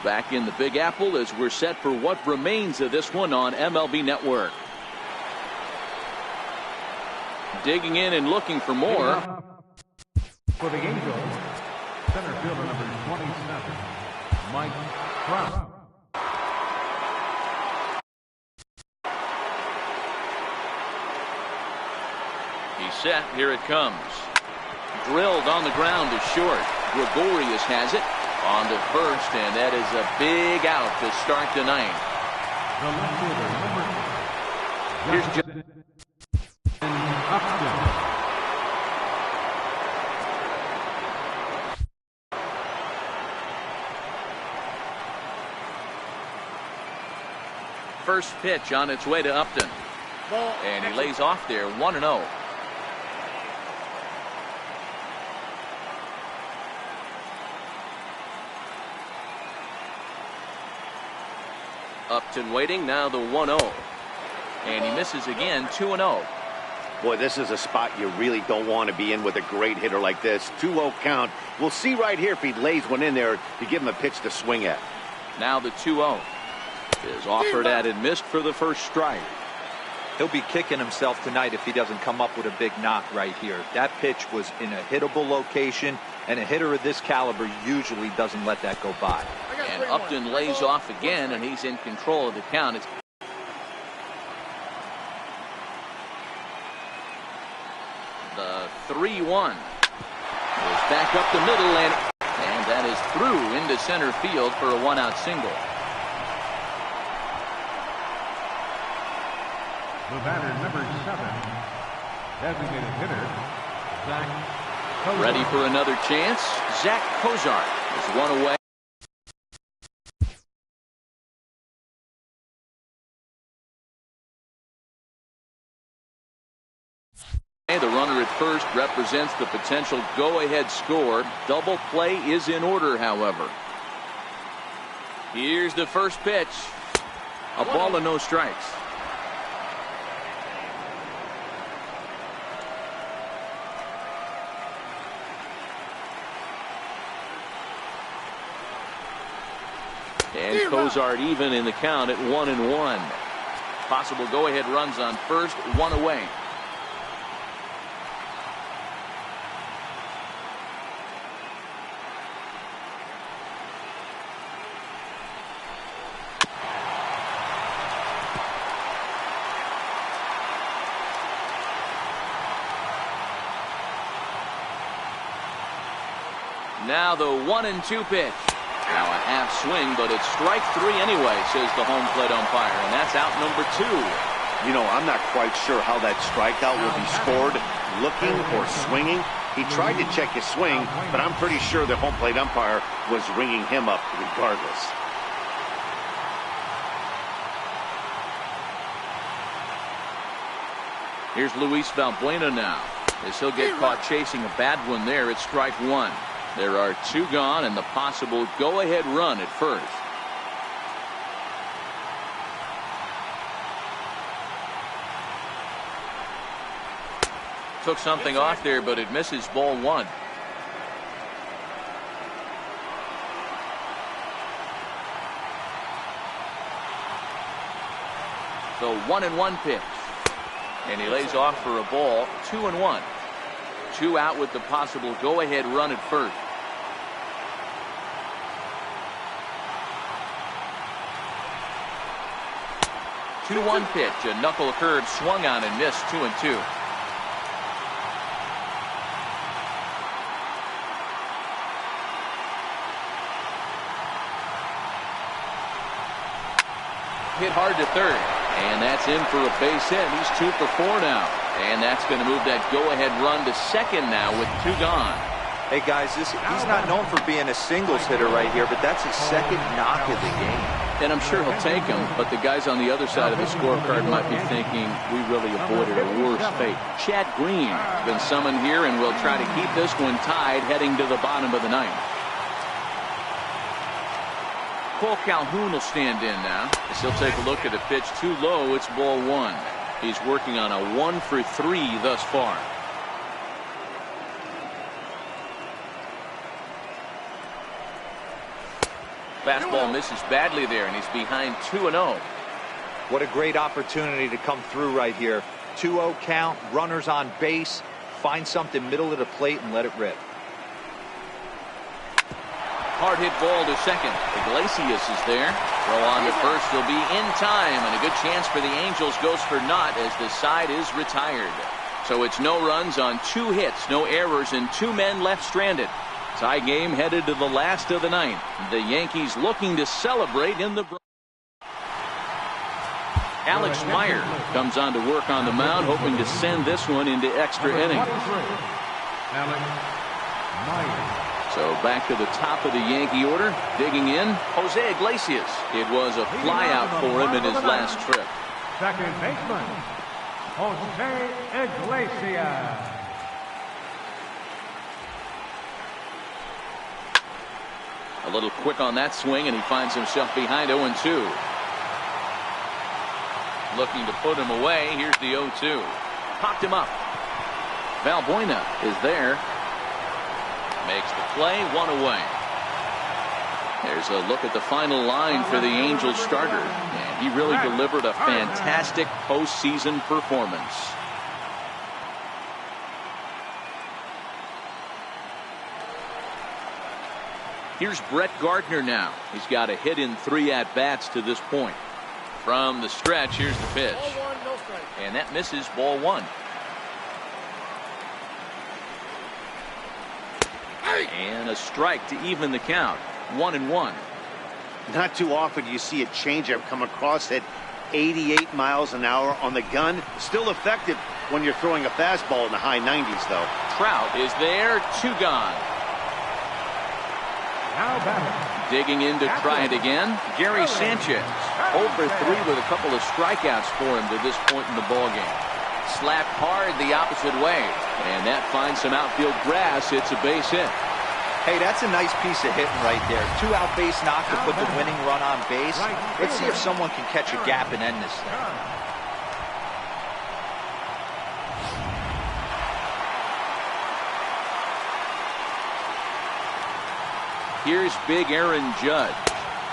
Back in the Big Apple as we're set for what remains of this one on MLB Network. Digging in and looking for more. For the Angels, center fielder number 27, Mike Trout. He's set. Here it comes. Drilled on the ground to short. Gregorius has it. On to first, and that is a big out to start the ninth. Here's first pitch on its way to Upton. And he lays off there 1-0. Upton waiting, now the 1-0. And he misses again, 2-0. Boy, this is a spot you really don't want to be in with a great hitter like this. 2-0 count. We'll see right here if he lays one in there to give him a pitch to swing at. Now the 2-0 is offered at and missed for the first strike. He'll be kicking himself tonight if he doesn't come up with a big knock right here. That pitch was in a hittable location, and a hitter of this caliber usually doesn't let that go by. And Upton lays off again, and he's in control of the count. It's the 3-1. Goes back up the middle, and that is through into center field for a one-out single. The batter, number 7, designated hitter, Zach Kozar. Ready for another chance. Zach Kozar is one away. The runner at first represents the potential go-ahead score. Double play is in order, however. Here's the first pitch. A ball and no strikes. And Kozart even in the count at 1-1. Possible go-ahead runs on first, one away. Now the 1-2 pitch. Now a half swing, but it's strike 3 anyway, says the home plate umpire, and that's out number 2. You know, I'm not quite sure how that strikeout will be scored, looking or swinging. He tried to check his swing, but I'm pretty sure the home plate umpire was ringing him up regardless. Here's Luis Valbuena now, as he'll get caught chasing a bad one there. It's strike 1. There are 2 gone and the possible go-ahead run at first. Took something off there, but it misses, ball 1. So 1-1 pitch. And he lays off for a ball. 2-1. 2 out with the possible go-ahead run at first. The 2-1 pitch. A knuckle curve swung on and missed. 2-2. Hit hard to third. And that's in for a base hit. He's 2 for 4 now. And that's going to move that go-ahead run to second now with 2 gone. Hey, guys, he's not known for being a singles hitter right here, but that's his second knock of the game. And I'm sure he'll take him, but the guys on the other side of the scorecard might be thinking, we really avoided a worse fate. Chad Green has been summoned here and will try to keep this one tied heading to the bottom of the ninth. Cole Calhoun will stand in now, as he'll take a look at a pitch too low. It's ball 1. He's working on a 1 for 3 thus far. Fastball misses badly there, and he's behind 2-0. What a great opportunity to come through right here. 2-0 count, runners on base. Find something middle of the plate and let it rip. Hard hit ball to second. Iglesias is there. Throw on to first. He'll be in time, and a good chance for the Angels goes for naught as the side is retired. So it's no runs on 2 hits, no errors, and 2 men left stranded. Tie game headed to the last of the ninth. The Yankees looking to celebrate in the. Alex Meyer comes on to work on the mound, hoping to send this one into extra innings. Alex Meyer. So back to the top of the Yankee order, digging in, Jose Iglesias. It was a flyout for him in his last trip. Second baseman, Jose Iglesias. A little quick on that swing, and he finds himself behind 0-2. Looking to put him away. Here's the 0-2. Popped him up. Valbuena is there. Makes the play, 1 away. There's a look at the final line for the Angels starter. And he really delivered a fantastic postseason performance. Here's Brett Gardner now. He's got a hit in 3 at-bats to this point. From the stretch, here's the pitch. And that misses, ball 1. And a strike to even the count. 1-1. Not too often you see a changeup come across at 88 miles an hour on the gun. Still effective when you're throwing a fastball in the high 90s, though. Trout is there, 2 gone. Now batting. Digging in to try it again, Gary Sanchez. 0 for 3 with a couple of strikeouts for him to this point in the ballgame. Slapped hard the opposite way. And that finds some outfield grass. It's a base hit. Hey, that's a nice piece of hitting right there. 2-out base knock to put the winning run on base. Let's see if someone can catch a gap and end this thing. Here's big Aaron Judge.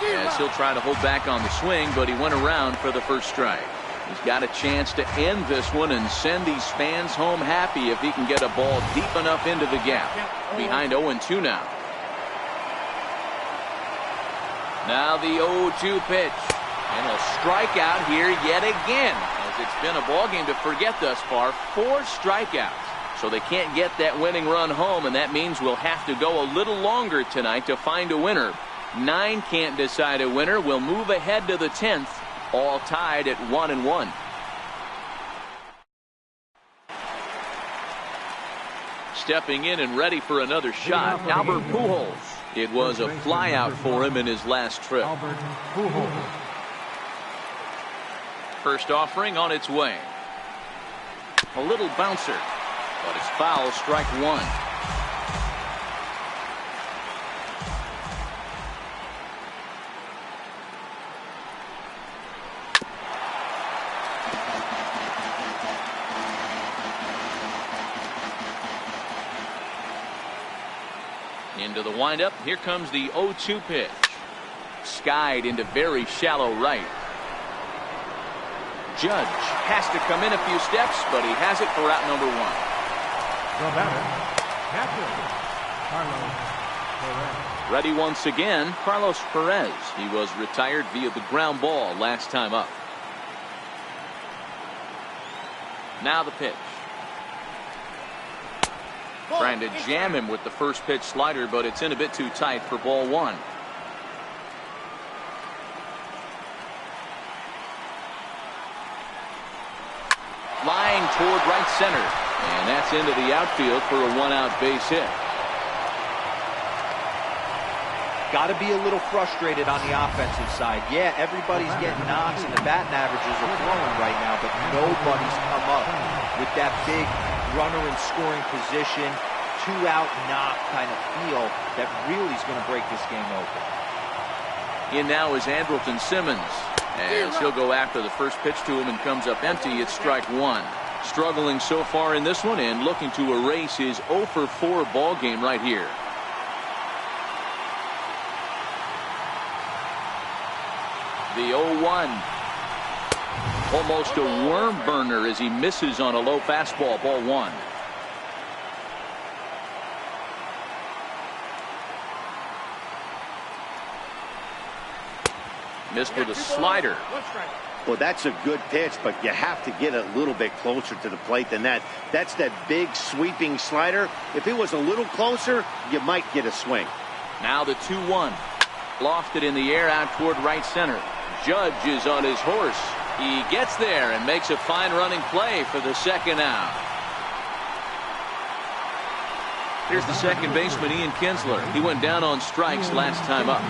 As he'll try to hold back on the swing, but he went around for the first strike. He's got a chance to end this one and send these fans home happy if he can get a ball deep enough into the gap. Behind 0-2 now. Now the 0-2 pitch. And a strikeout here yet again. As it's been a ball game to forget thus far. 4 strikeouts. So they can't get that winning run home, and that means we'll have to go a little longer tonight to find a winner. 9 can't decide a winner. We'll move ahead to the 10th. All tied at 1-1. Stepping in and ready for another shot, Albert Pujols. It was a flyout for him in his last trip. Albert Pujols. First offering on its way. A little bouncer, but it's foul, strike 1. Into the windup. Here comes the 0-2 pitch. Skied into very shallow right. Judge has to come in a few steps, but he has it for out number 1. The batter, catcher, Carlos Perez. Ready once again, Carlos Perez. He was retired via the ground ball last time up. Now the pitch. Trying to jam him with the first pitch slider, but it's in a bit too tight for ball 1. Flying toward right center. And that's into the outfield for a 1-out base hit. Got to be a little frustrated on the offensive side. Yeah, everybody's getting knocks and the batting averages are flowing right now, but nobody's come up with that big runner in scoring position, 2-out knock kind of feel that really is going to break this game open. In now is Andrelton Simmons. As he'll go after the first pitch to him and comes up empty, it's strike 1. Struggling so far in this one and looking to erase his 0 for 4 ball game right here. The 0-1. Almost a worm burner as he misses on a low fastball, ball 1. Missed with a slider. Well, that's a good pitch, but you have to get a little bit closer to the plate than that. That's that big sweeping slider. If it was a little closer, you might get a swing. Now the 2-1. Lofted in the air out toward right center. Judge is on his horse. He gets there and makes a fine running play for the second out. Here's the second baseman, Ian Kinsler. He went down on strikes last time up.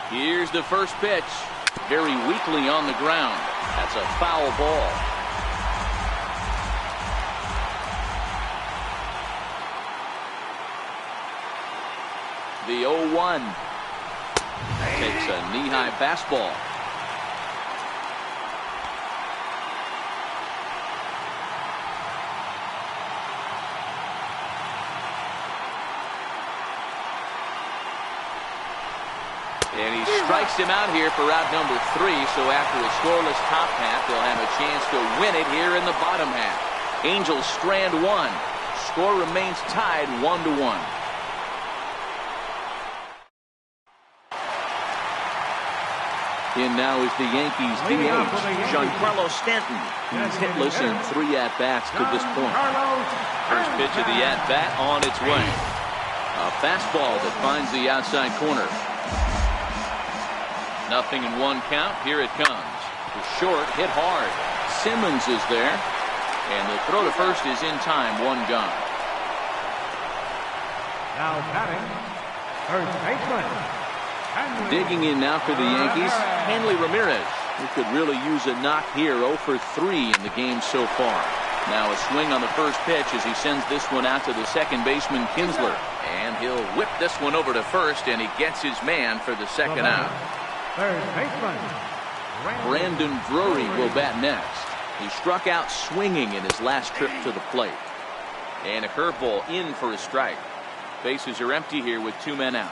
Here's the first pitch. Very weakly on the ground. That's a foul ball. The 0-1. Takes a knee-high fastball. And he strikes him out here for out number 3. So after a scoreless top half, they'll have a chance to win it here in the bottom half. Angels strand 1. Score remains tied 1-1. In now is the Yankees DH, Giancarlo Stanton. He's hitless in 3 at-bats to this point. First pitch of the at-bat on its way. A fastball that finds the outside corner. 0-1 count. Here it comes. The short hit hard. Simmons is there. And the throw to first is in time. 1 gone. Now batting, first baseman. Digging in now for the Yankees, Hanley Ramirez, who could really use a knock here. 0 for 3 in the game so far. Now a swing on the first pitch as he sends this one out to the second baseman Kinsler. And he'll whip this one over to first, and he gets his man for the second out. Third baseman, Brandon Drury will bat next. He struck out swinging in his last trip to the plate. And a curveball in for a strike. Bases are empty here with 2 men out.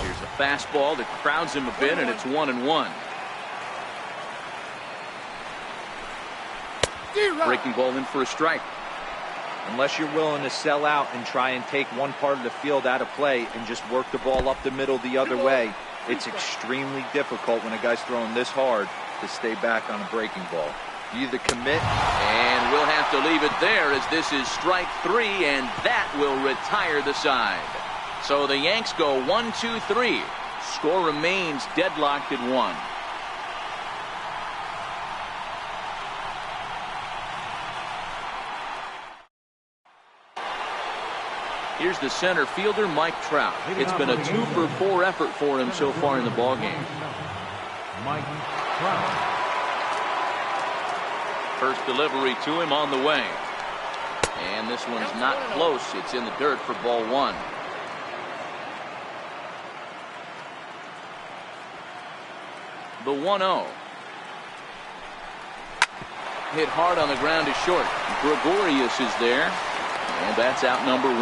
Here's a fastball that crowds him a bit, and it's 1-1. Breaking ball in for a strike. Unless you're willing to sell out and try and take one part of the field out of play and just work the ball up the middle the other way, it's extremely difficult when a guy's throwing this hard to stay back on a breaking ball. You either commit, and we'll have to leave it there as this is strike 3, and that will retire the side. So the Yanks go 1-2-3. Score remains deadlocked at 1. Here's the center fielder, Mike Trout. It's been a 2 for 4 effort for him so far in the ballgame. Mike Trout. First delivery to him on the way. And this one's not close. It's in the dirt for ball 1. The 1-0. Hit hard on the ground to short. Gregorius is there. And that's out number 1.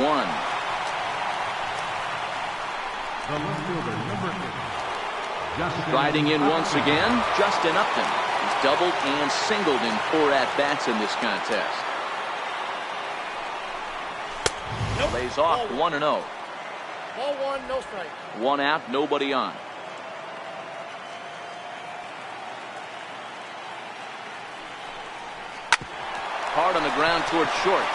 The left fielder, number 8. Riding in once again, Justin Upton. He's doubled and singled in 4 at-bats in this contest. Lays off 1-0. Ball 1, no strike. 1 out, nobody on. Hard on the ground toward short.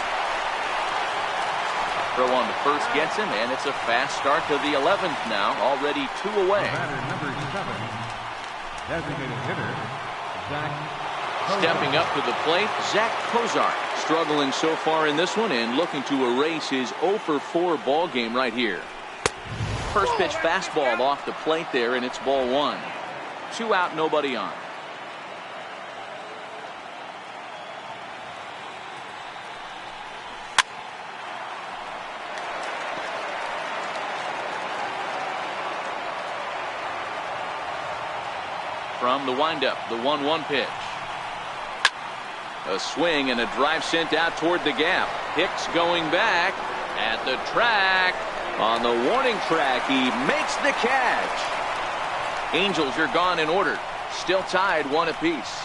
Throw on the first gets him, and it's a fast start to the 11th now. Already 2 away. Batter number 7, designated hitter, Zach. Stepping up to the plate, Zach Kozar. Struggling so far in this one and looking to erase his 0 for 4 ball game right here. First pitch fastball off the plate there, and it's ball 1. 2 out, nobody on. From the windup, the 1-1 pitch. A swing and a drive sent out toward the gap. Hicks going back at the track. On the warning track, he makes the catch. Angels are gone in order. Still tied 1 apiece.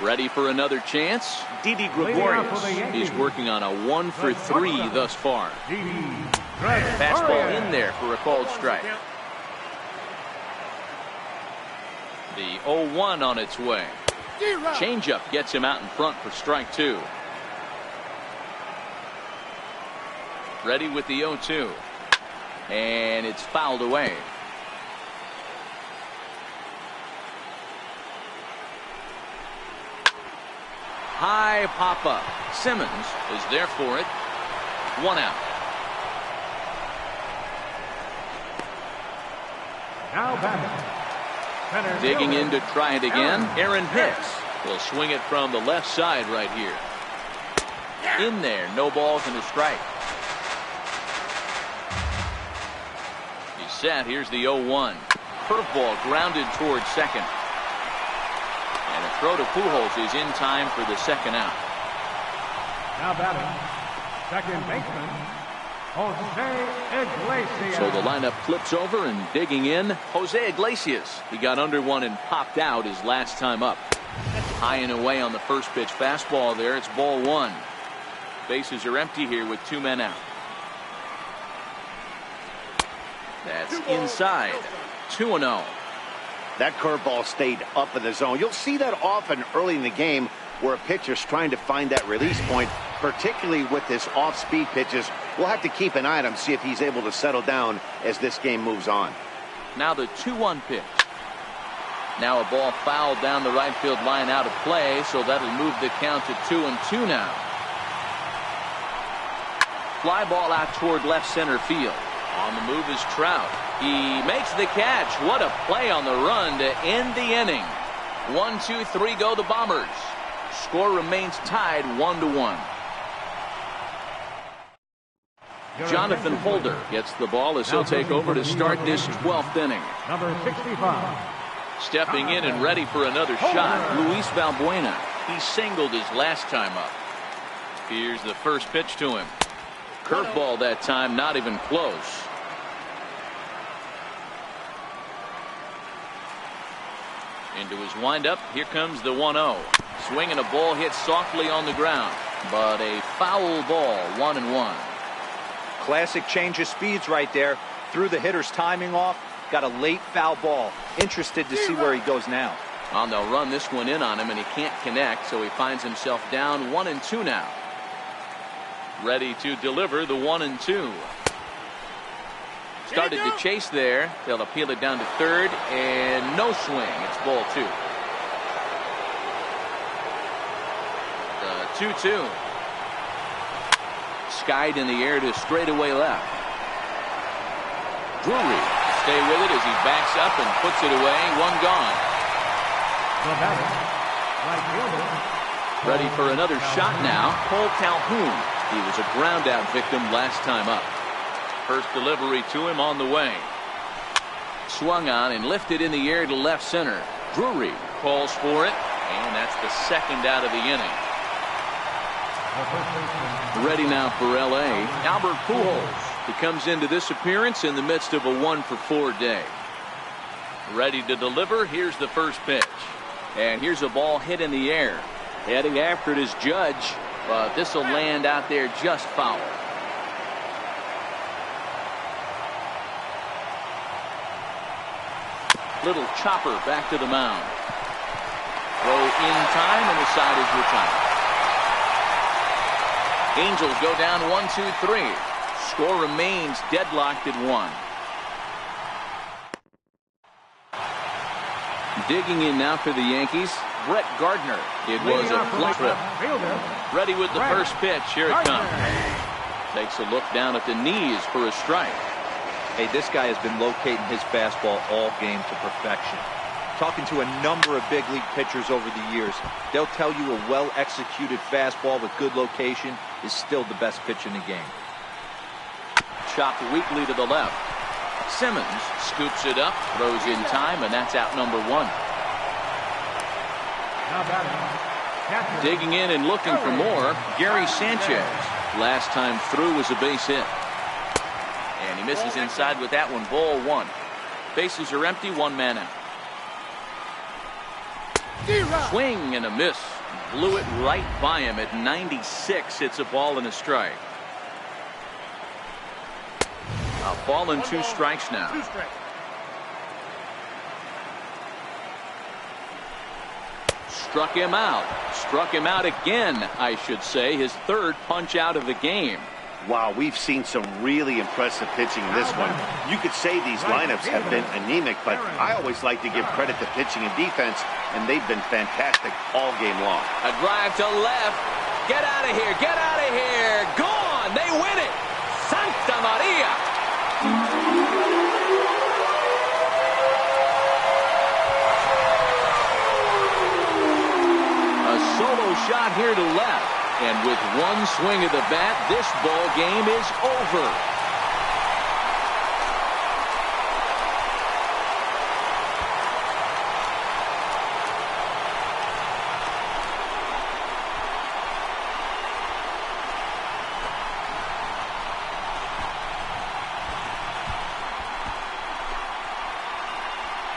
Ready for another chance? Didi Gregorius. He's working on a 1 for 3 thus far. Fastball in there for a called strike. The 0-1 on its way. Changeup gets him out in front for strike 2. Ready with the 0-2. And it's fouled away. High pop up. Simmons is there for it. 1 out. Now batting. Digging in to try it again. Aaron Hicks will swing it from the left side right here. In there, no balls and a strike. He's set. Here's the 0-1. Curveball grounded towards second. And a throw to Pujols is in time for the second out. Now batting, second baseman, Jose Iglesias. So the lineup flips over and digging in, Jose Iglesias. He got under one and popped out his last time up. High and away on the first pitch fastball there. It's ball one. Bases are empty here with two men out. That's inside. 2-0. That curveball stayed up in the zone. You'll see that often early in the game where a pitcher's trying to find that release point, particularly with his off-speed pitches. We'll have to keep an eye on him, see if he's able to settle down as this game moves on. Now the 2-1 pitch. Now a ball fouled down the right field line out of play, so that'll move the count to 2-2 now. Fly ball out toward left center field. On the move is Trout. He makes the catch. What a play on the run to end the inning. 1-2-3 go the Bombers. Score remains tied 1-1. Jonathan Holder gets the ball as he'll take over to start this 12th inning. Number 65. Stepping in and ready for another shot, Luis Valbuena. He singled his last time up. Here's the first pitch to him. Curveball that time, not even close. Into his windup, here comes the 1-0. Swinging a ball hit softly on the ground, but a foul ball, 1-1. Classic change of speeds right there. Threw the hitter's timing off. Got a late foul ball. Interested to see where he goes now. Well, they'll run this one in on him, and he can't connect, so he finds himself down 1-2 now. Ready to deliver the 1-2. Started to chase there. They'll appeal it down to third, and no swing. It's ball two. The 2-2. Skied in the air to straightaway left. Drury stay with it as he backs up and puts it away. One gone. Ready for another shot now. Cole Calhoun. He was a ground out victim last time up. First delivery to him on the way. Swung on and lifted in the air to left center. Drury calls for it, and that's the second out of the inning. Ready now for L.A. Albert Pujols. He comes into this appearance in the midst of a 1-for-4 day. Ready to deliver. Here's the first pitch. And here's a ball hit in the air. Heading after it is Judge, but this will land out there just foul. Little chopper back to the mound. Throw in time, and the side is retired. Angels go down 1-2-3. Score remains deadlocked at 1. Digging in now for the Yankees, Brett Gardner. It was a fly trip. Ready with the first pitch. Here it comes. Takes a look down at the knees for a strike. Hey, this guy has been locating his fastball all game to perfection. Talking to a number of big league pitchers over the years, they'll tell you a well-executed fastball with good location is still the best pitch in the game. Chopped weakly to the left. Simmons scoops it up, throws in time, and that's out number 1. Digging in and looking for more, Gary Sanchez. Last time through was a base hit. And he misses inside with that one. Ball 1. Bases are empty, 1 man out. Swing and a miss. Blew it right by him at 96. It's a ball and a strike. A ball and 2 strikes now. Struck him out. Struck him out again, I should say. His third punch out of the game. Wow, we've seen some really impressive pitching in this one. You could say these lineups have been anemic, but I always like to give credit to pitching and defense, and they've been fantastic all game long. A drive to left. Get out of here. Get out of here. Gone. They win it. Santa Maria. A solo shot here to left. And with one swing of the bat, this ball game is over.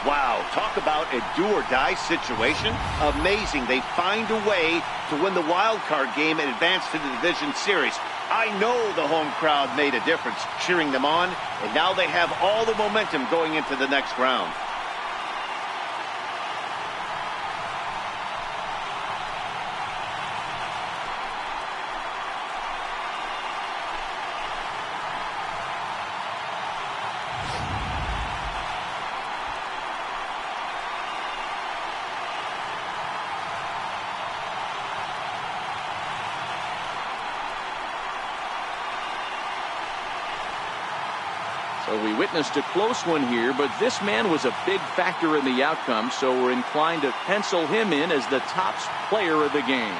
Wow, talk about a do-or-die situation. Amazing. They find a way to win the wild card game and advance to the division series. I know the home crowd made a difference cheering them on, and now they have all the momentum going into the next round. So we witnessed a close one here, but this man was a big factor in the outcome, so we're inclined to pencil him in as the top player of the game.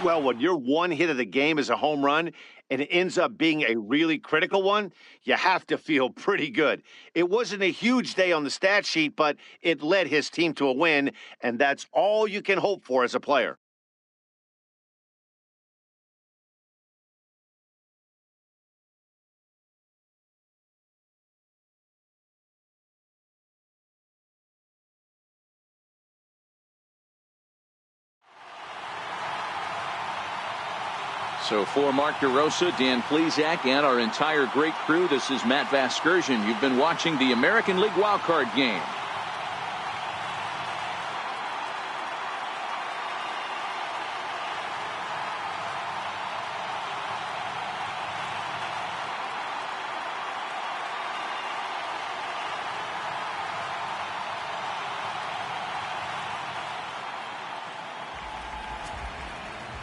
Well, when your one hit of the game is a home run and it ends up being a really critical one, you have to feel pretty good. It wasn't a huge day on the stat sheet, but it led his team to a win, and that's all you can hope for as a player. So for Mark DeRosa, Dan Plesac, and our entire great crew, this is Matt Vasgersian. You've been watching the American League wildcard game.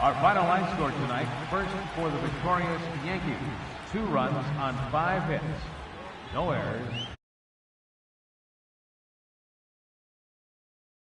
Our final line score tonight, first for the victorious Yankees, 2 runs on 5 hits, no errors.